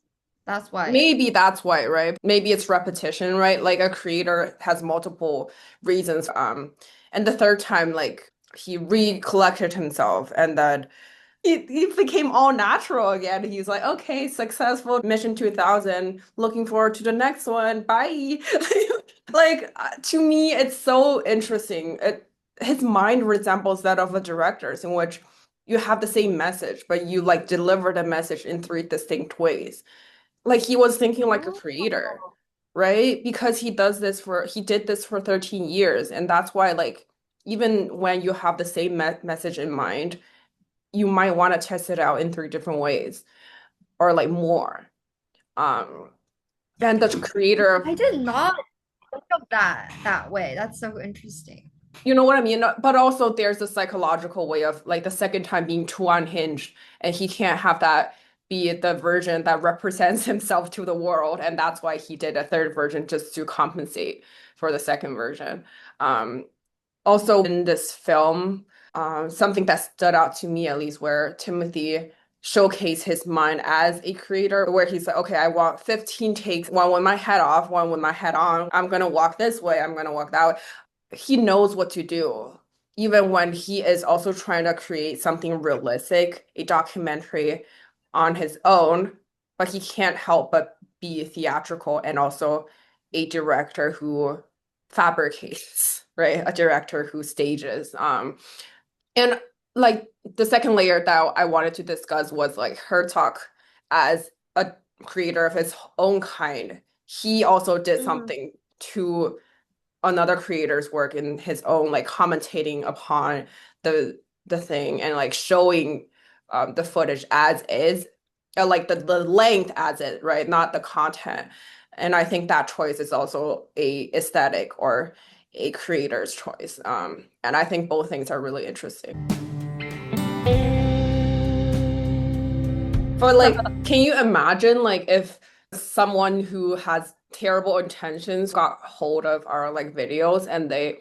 That's why. maybe that's why, right? Maybe it's repetition, right? Like a creator has multiple reasons. And the third time, like he recollected himself and then he became all natural again. He's like, okay, successful Mission 2000. Looking forward to the next one. Bye. Like to me, it's so interesting. His mind resembles that of a director's in which you have the same message, but you like deliver the message in three distinct ways. Like he was thinking like a creator, Oh. right? Because he did this for 13 years. And that's why like even when you have the same message in mind, you might want to test it out in three different ways or like more. Um, and the creator of, I did not think of that way. That's so interesting. you know what I mean? But also there's a psychological way of like the second time being too unhinged and he can't have that be the version that represents himself to the world. And that's why he did a third version just to compensate for the second version. Um, Also in this film, something that stood out to me at least, where Timothy showcased his mind as a creator, where he's like, okay, I want 15 takes, one with my head off, one with my head on. I'm gonna walk this way, I'm gonna walk that way. He knows what to do, even when he is also trying to create something realistic, a documentary on his own, but he can't help but be theatrical and also a director who fabricates, right? A director who stages. And like the second layer that I wanted to discuss was like Herzog as a creator of his own kind. He also did Mhm. something to another creator's work in his own, like commentating upon the thing and like showing the footage as is, like the length as it, right? Not the content. And I think that choice is also a aesthetic or a creator's choice. And I think both things are really interesting. But like, can you imagine like if someone who has terrible intentions got hold of our like videos and they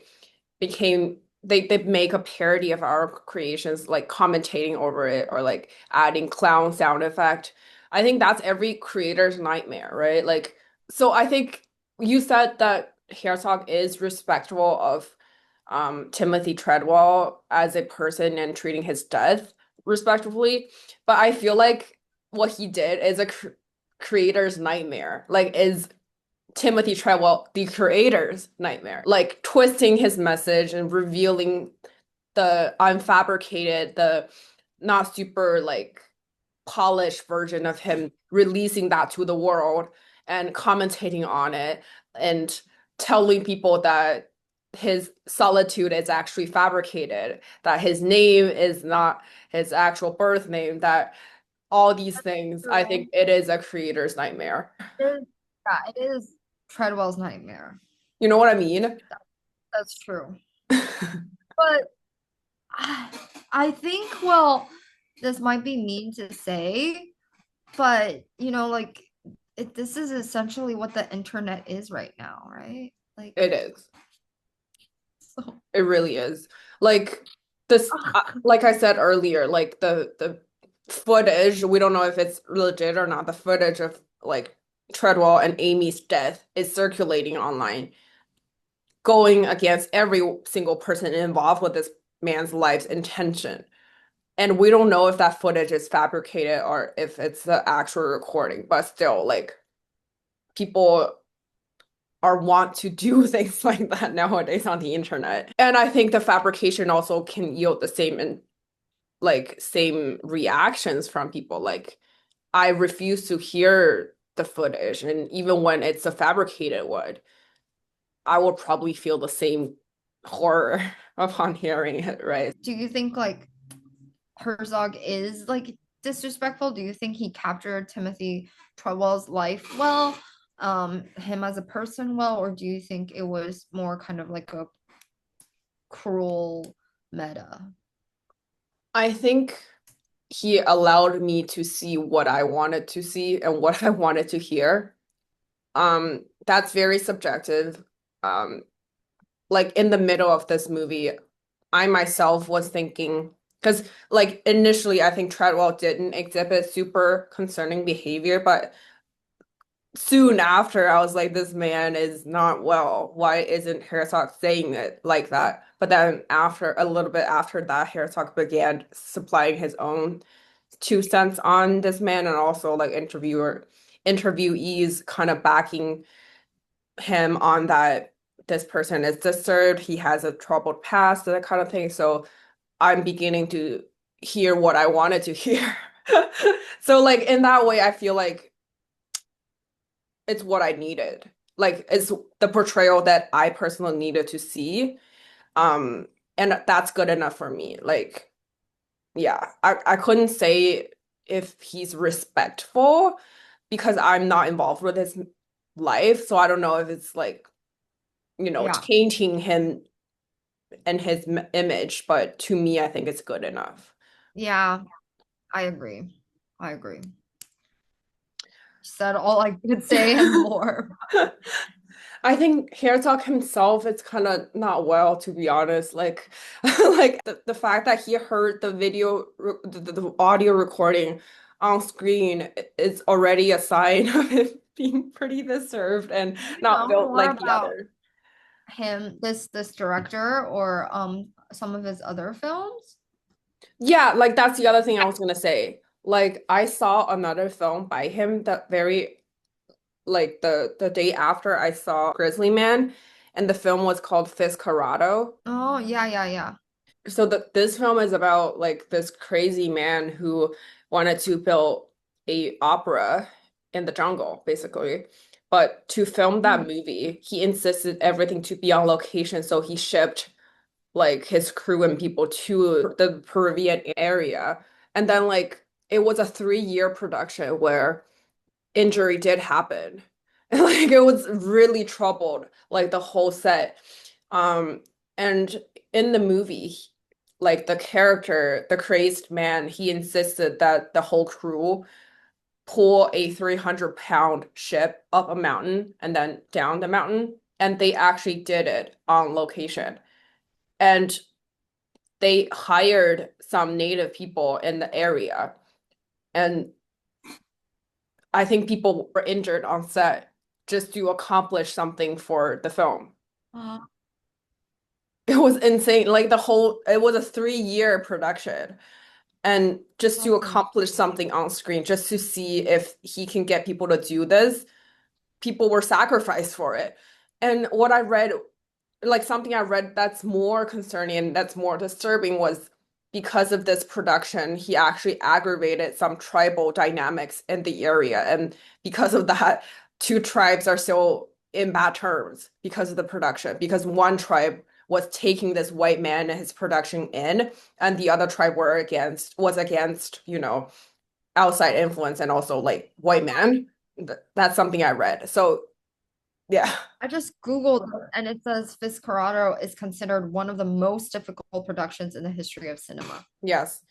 make a parody of our creations, like commentating over it or like adding clown sound effect. I think that's every creator's nightmare, right? Like, so I think you said that Herzog is respectful of Timothy Treadwell as a person and treating his death respectfully, but I feel like what he did is a creator's nightmare. Like, is Timothy Treadwell the creator's nightmare? Like twisting his message and revealing the unfabricated, the not super like polished version of him releasing that to the world and commentating on it and telling people that his solitude is actually fabricated, that his name is not his actual birth name, that all these things, I True. think it is a creator's nightmare. It is, yeah, it is Treadwell's nightmare. You know what I mean? That's true. But I I think, well, this might be mean to say, but like this is essentially what the internet is right now, right? Like, It is. so It really is. Like this, like I said earlier, like the footage, we don't know if it's legit or not. The footage of like Treadwell and Amy's death is circulating online, going against every single person involved with this man's life's intention. And we don't know if that footage is fabricated or if it's the actual recording, but still, like people are want to do things like that nowadays on the internet. And I think the fabrication also can yield the same and like same reactions from people. Like I refuse to hear the footage, and even when it's a fabricated one, I will probably feel the same horror upon hearing it, right? do you think like Herzog is like disrespectful? Do you think he captured Timothy Treadwell's life well, him as a person well, or do you think it was more kind of like a cruel meta? I think he allowed me to see what I wanted to see and what I wanted to hear. That's very subjective. Um, like in the middle of this movie, I myself was thinking, because like initially I think Treadwell didn't exhibit super concerning behavior, but soon after I was like, this man is not well. Why isn't Herzog saying it like that? But then after a little bit after that, Herzog began supplying his own 2 cents on this man and also like interviewees kind of backing him on that this person is disturbed, he has a troubled past, that kind of thing. So I'm beginning to hear what I wanted to hear. So like in that way, I feel like it's what I needed. Like it's the portrayal that I personally needed to see. Um, and that's good enough for me. Like, yeah, I couldn't say if he's respectful because I'm not involved with his life. So I don't know if it's like, Yeah. tainting him and his image, but to me, I think it's good enough. Yeah, I agree. I agree. Said all I could say and more. I think Herzog himself is kind of not well, to be honest. Like, like the fact that he heard the the audio recording on screen is already a sign of him being pretty disturbed and Do you not know built more like the about other. him, this director, or some of his other films? Yeah, like that's the other thing I was gonna say. Like, I saw another film by him that very like the day after I saw Grizzly Man, and the film was called Fiscarado. Oh, yeah, yeah, yeah. So this film is about like this crazy man who wanted to build a opera in the jungle, basically. But to film that Mm. movie, he insisted everything to be on location, so he shipped like his crew and people to the Peruvian area. And then like it was a 3-year production where injury did happen. And like it was really troubled, like the whole set. And in the movie, like the character, the crazed man, he insisted that the whole crew pull a 300-pound ship up a mountain and then down the mountain. And they actually did it on location. And they hired some native people in the area. And I think people were injured on set just to accomplish something for the film. Uh, It was insane. Like it was a 3-year production. And just to that's accomplish something on screen, just to see if he can get people to do this, people were sacrificed for it. And like something I read that's more concerning and that's more disturbing was because of this production, he actually aggravated some tribal dynamics in the area. And because of that, two tribes are still in bad terms because of the production, because one tribe was taking this white man and his production in, and the other tribe was against, outside influence and also like white man. That's something I read. So yeah. I just Googled it, and it says Fitzcarraldo is considered one of the most difficult productions in the history of cinema. Yes.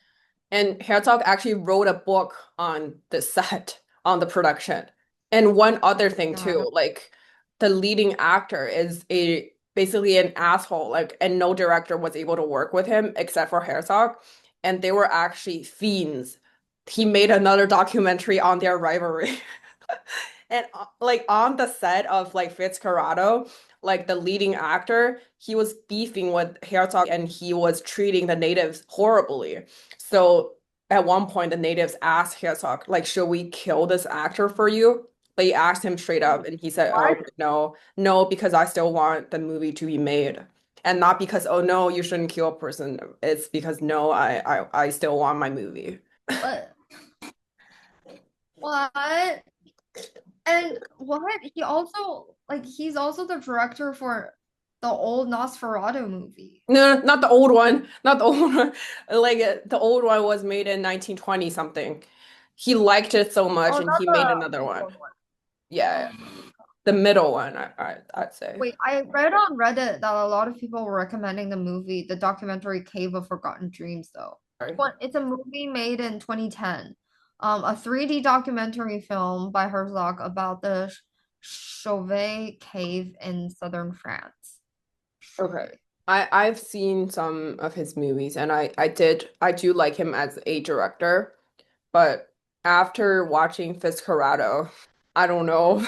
And Herzog actually wrote a book on the set, on the production. And one other thing God. too, like the leading actor is a basically an asshole, like, and no director was able to work with him except for Herzog. And they were actually fiends. He made another documentary on their rivalry. And like on the set of like Fitzcarraldo, like the leading actor, he was beefing with Herzog and he was treating the natives horribly. So at one point, the natives asked Herzog, like, should we kill this actor for you? They asked him straight up, and he said, oh, What? no, no, because I still want the movie to be made. And not because, oh, no, you shouldn't kill a person. It's because, no, I still want my movie. What? What? And what? He's also the director for the old Nosferatu movie. No, no, not the old one. Not the old one. Like the old one was made in 1920 something. He liked it so much Oh, and not he made the another one. old one. Yeah, Oh my God. the middle one, I'd say. Wait, I read on Reddit that a lot of people were recommending the documentary Cave of Forgotten Dreams, though. Sorry. It's a movie made in 2010, a 3D documentary film by Herzog about the Chauvet Cave in southern France. Okay. Chauvet. I've seen some of his movies and I do like him as a director, but after watching Fitzcarraldo, I don't know.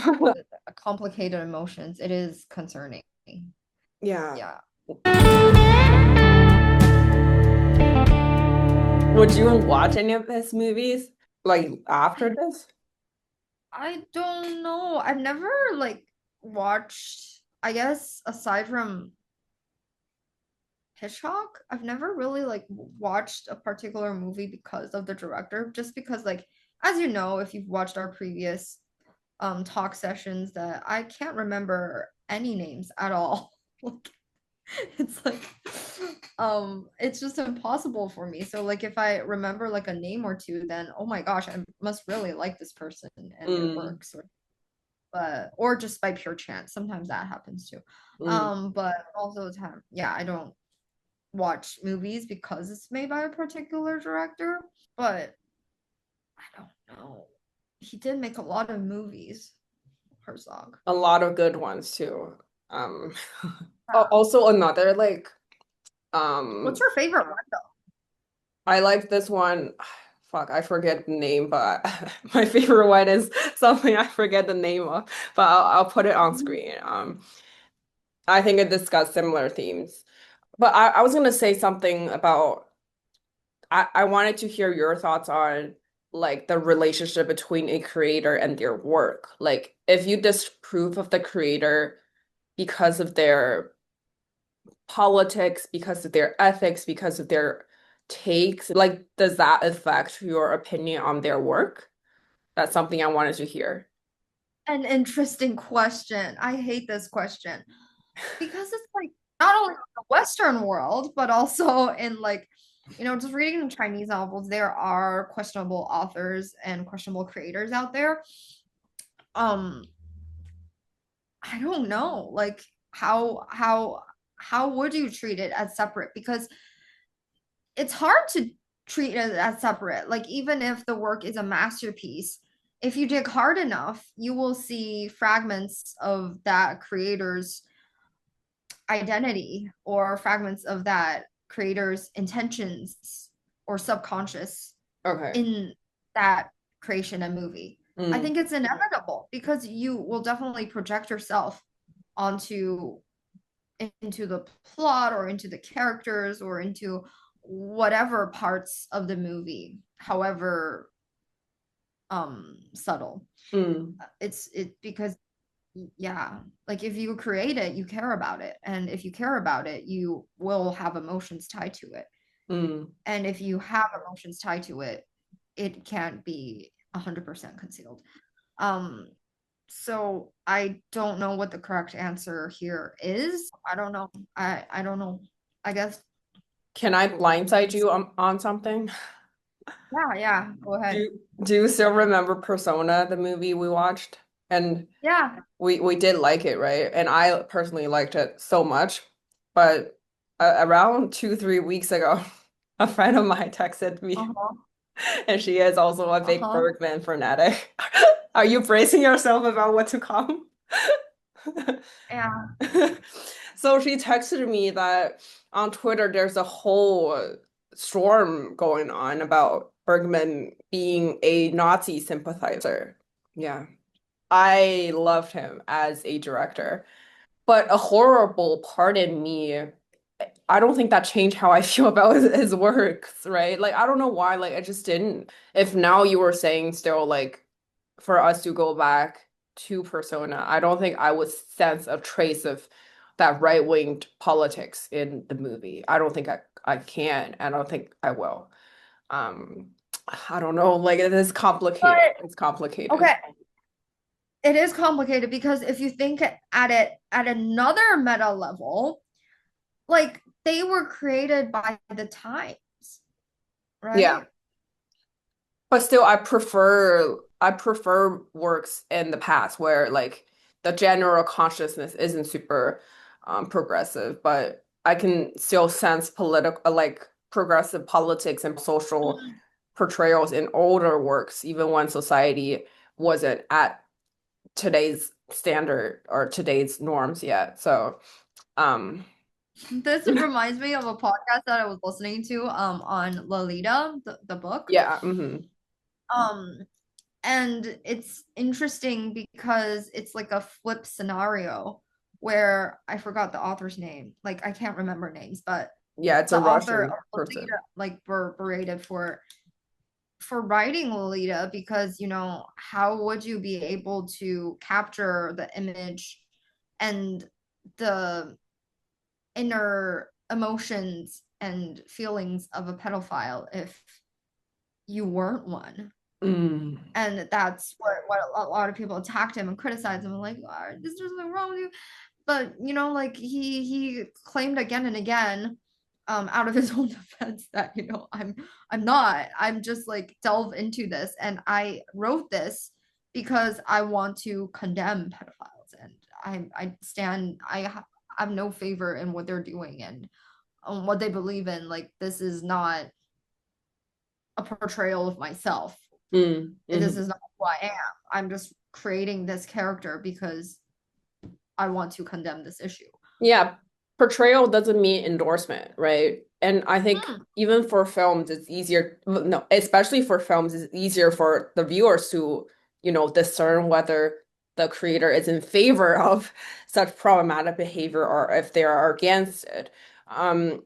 Complicated emotions. It is concerning. Yeah. Yeah. Would you watch any of his movies like after this? I don't know. I've never watched, I guess, aside from Hitchcock, I've never really watched a particular movie because of the director, just because as you know, if you've watched our previous talk sessions, that I can't remember any names at all. Like it's it's just impossible for me. So if I remember a name or two, then oh my gosh, I must really like this person and their Mm, works, or just by pure chance. Sometimes that happens too. mm. But also the time, yeah, I don't watch movies because it's made by a particular director, but I don't know. He did make a lot of movies, Herzog. A lot of good ones too. Um, Yeah. also another What's um, your favorite one though? I like this one. Fuck, I forget the name, but my favorite one is something I forget the name of, but I'll put it on screen. I think it discussed similar themes. But I was gonna say something about I wanted to hear your thoughts on like the relationship between a creator and their work. Like if you disapprove of the creator because of their politics, because of their ethics, because of their takes, like does that affect your opinion on their work? That's something I wanted to hear. An interesting question. I hate this question because it's not only in the Western world, but also in just reading Chinese novels, there are questionable authors and questionable creators out there. Um, I don't know, how would you treat it as separate? Because it's hard to treat it as separate. Like even if the work is a masterpiece, if you dig hard enough, you will see fragments of that creator's identity or fragments of that creator's intentions or subconscious Okay. in that creation and movie. I Mm, think it's inevitable because you will definitely project yourself onto into the plot or into the characters or into whatever parts of the movie, however subtle. mm. It because yeah, if you create it, you care about it, and if you care about it, you will have emotions tied to it. Mm. And if you have emotions tied to it, it can't be 100% concealed. Um, so I don't know what the correct answer here is. I don't know. I don't know. I guess Can I blindside you on something? yeah, yeah. Go ahead. Do you still remember Persona, the movie we watched? And Yeah. we did like it, right? And I personally liked it so much. But around 2, 3 weeks ago, a friend of mine texted me, Uh-huh. and she is also a big Uh-huh. Bergman fanatic. Are you bracing yourself about what to come? Yeah. So she texted me that on Twitter there's a whole storm going on about Bergman being a Nazi sympathizer. Yeah. I loved him as a director, but a horrible part in me, I don't think that changed how I feel about his works, right? Like I don't know why, like I just didn't. If now you were saying still like for us to go back to Persona, I don't think I would sense a trace of that right-winged politics in the movie. I don't think I can. I don't think I will. Um, I don't know. Like it is complicated. But It's complicated. okay, it is complicated because if you think at it at another meta level, like they were created by the times, Yeah. right? But still, I prefer works in the past where like the general consciousness isn't super progressive, but I can still sense political like progressive politics and social Mhm. portrayals in older works, even when society wasn't at today's standard or today's norms yet. So, um, This reminds me of a podcast that I was listening to on Lolita, the book. yeah, hmm Um, and it's interesting because it's like a flip scenario where I forgot the author's name. Like I can't remember names, but yeah, it's a the author of Russian person. Lolita like berated for writing Lolita because, how would you be able to capture the image and the inner emotions and feelings of a pedophile if you weren't one? Mm, And that's what a lot of people attacked him and criticized him, like, "Oh, is there something wrong with you?" But like he claimed again and again, out of his own defense that I'm not. I'm just like delve into this, and I wrote this because I want to condemn pedophiles, and I stand. I have no favor in what they're doing and what they believe in. Like this is not a portrayal of myself. This mhm. is not who I am. I'm just creating this character because I want to condemn this issue. Yeah, portrayal doesn't mean endorsement, right? And I think Hmm. even for films, it's easier, well, no, especially for films, it's easier for the viewers to, discern whether the creator is in favor of such problematic behavior or if they are against it.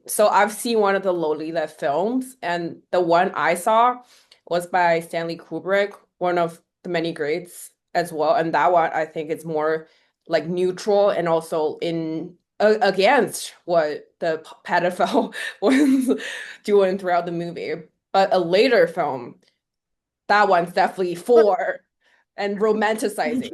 So I've seen one of the Lolita films, and the one I saw was by Stanley Kubrick, one of the many greats as well. And that one I think is more like neutral and also in against what the pedophile was doing throughout the movie. But a later film, that one's definitely But for and romanticizing.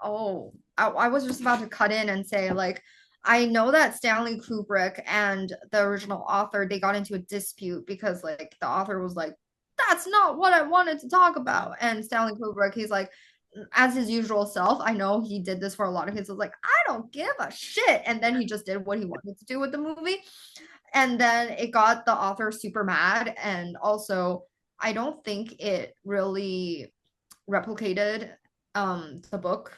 oh, I was just about to cut in and say, like, I know that Stanley Kubrick and the original author, they got into a dispute because, like, the author was like, that's not what I wanted to talk about. And Stanley Kubrick, he's like, as his usual self, I know he did this for a lot of kids. Was like, I don't give a shit. And then he just did what he wanted to do with the movie. And then it got the author super mad. And also, I don't think it really replicated the book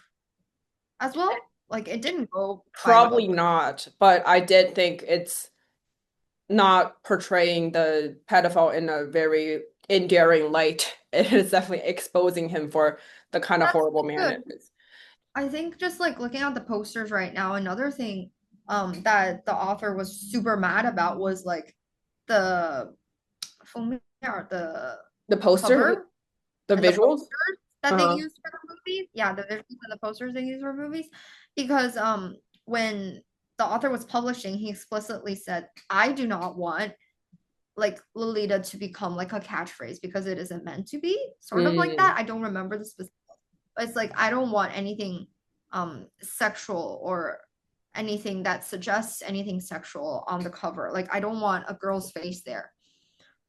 as well. Like it didn't go by the Probably book. not, but I did think it's not portraying the pedophile in a very endearing light. It is definitely exposing him for the kind of That's horrible man good. it is. I think just like looking at the posters right now, another thing that the author was super mad about was like the filmmaker, the The poster, cover the and the visuals, posters that they uh, used for the movies. Yeah, the visuals and the posters they used for movies. Because when the author was publishing, he explicitly said, I do not want like Lolita to become like a catchphrase because it isn't meant to be, sort of like Mm, that. I don't remember the specific, but it's like I don't want anything sexual or anything that suggests anything sexual on the cover. Like I don't want a girl's face there.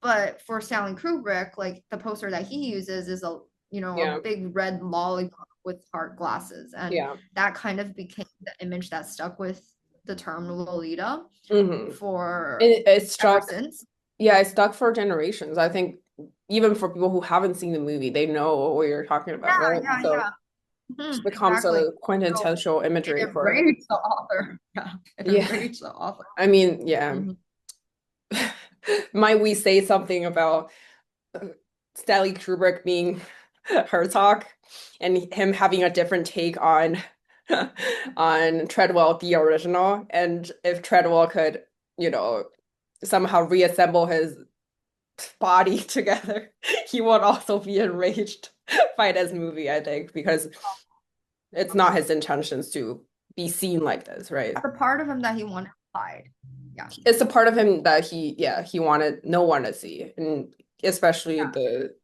But for Stanley Kubrick, like the poster that he uses is a, you know, a yeah, big red lollipop with heart glasses, and yeah. that kind of became the image that stuck with the term Lolita Hmm. for It ever struck, since. yeah, it stuck for generations. I think even for people who haven't seen the movie, they know what you're talking about, right? Yeah, So yeah. it becomes Exactly. a So quintessential it imagery for, enraged the author. Yeah, it yeah. enraged the author. I mean, yeah. Mhm. Might we say something about Stanley Kubrick being Herzog and him having a different take on on Treadwell, the original, and if Treadwell could, you know, somehow reassemble his body together, he would also be enraged by this movie, I think, because it's not his intentions to be seen like this, right? The part of him that he wanted to hide. Yeah. It's a part of him that he wanted no one to see, and especially Yeah. the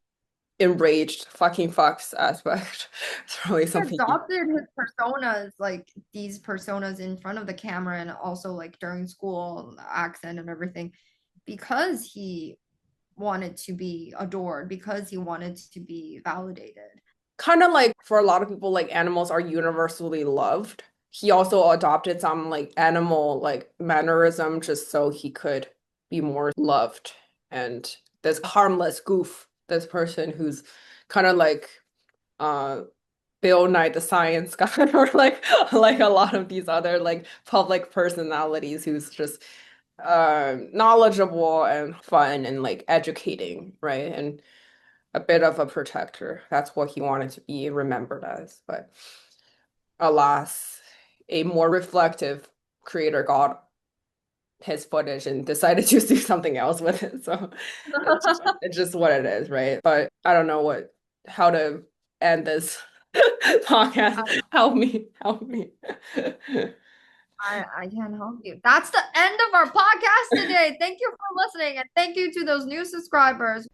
enraged fucking fucks aspect. It's really He something he, adopted his personas, like these personas in front of the camera and also like during school, accent and everything, because he wanted to be adored, because he wanted to be validated. kind of like for a lot of people, like animals are universally loved. He also adopted some like animal like mannerism just so he could be more loved. And this harmless goof, this person who's kind of like uh Bill Nye the Science Guy or like a lot of these other like public personalities who's just knowledgeable and fun and like educating, right? And a bit of a protector. That's what he wanted to be remembered as. But alas, a more reflective creator got his footage and decided to do something else with it. So it's just what it is, right? But I don't know how to end this podcast. Help me, help me. I can't help you. That's the end of our podcast today. Thank you for listening, and thank you to those new subscribers.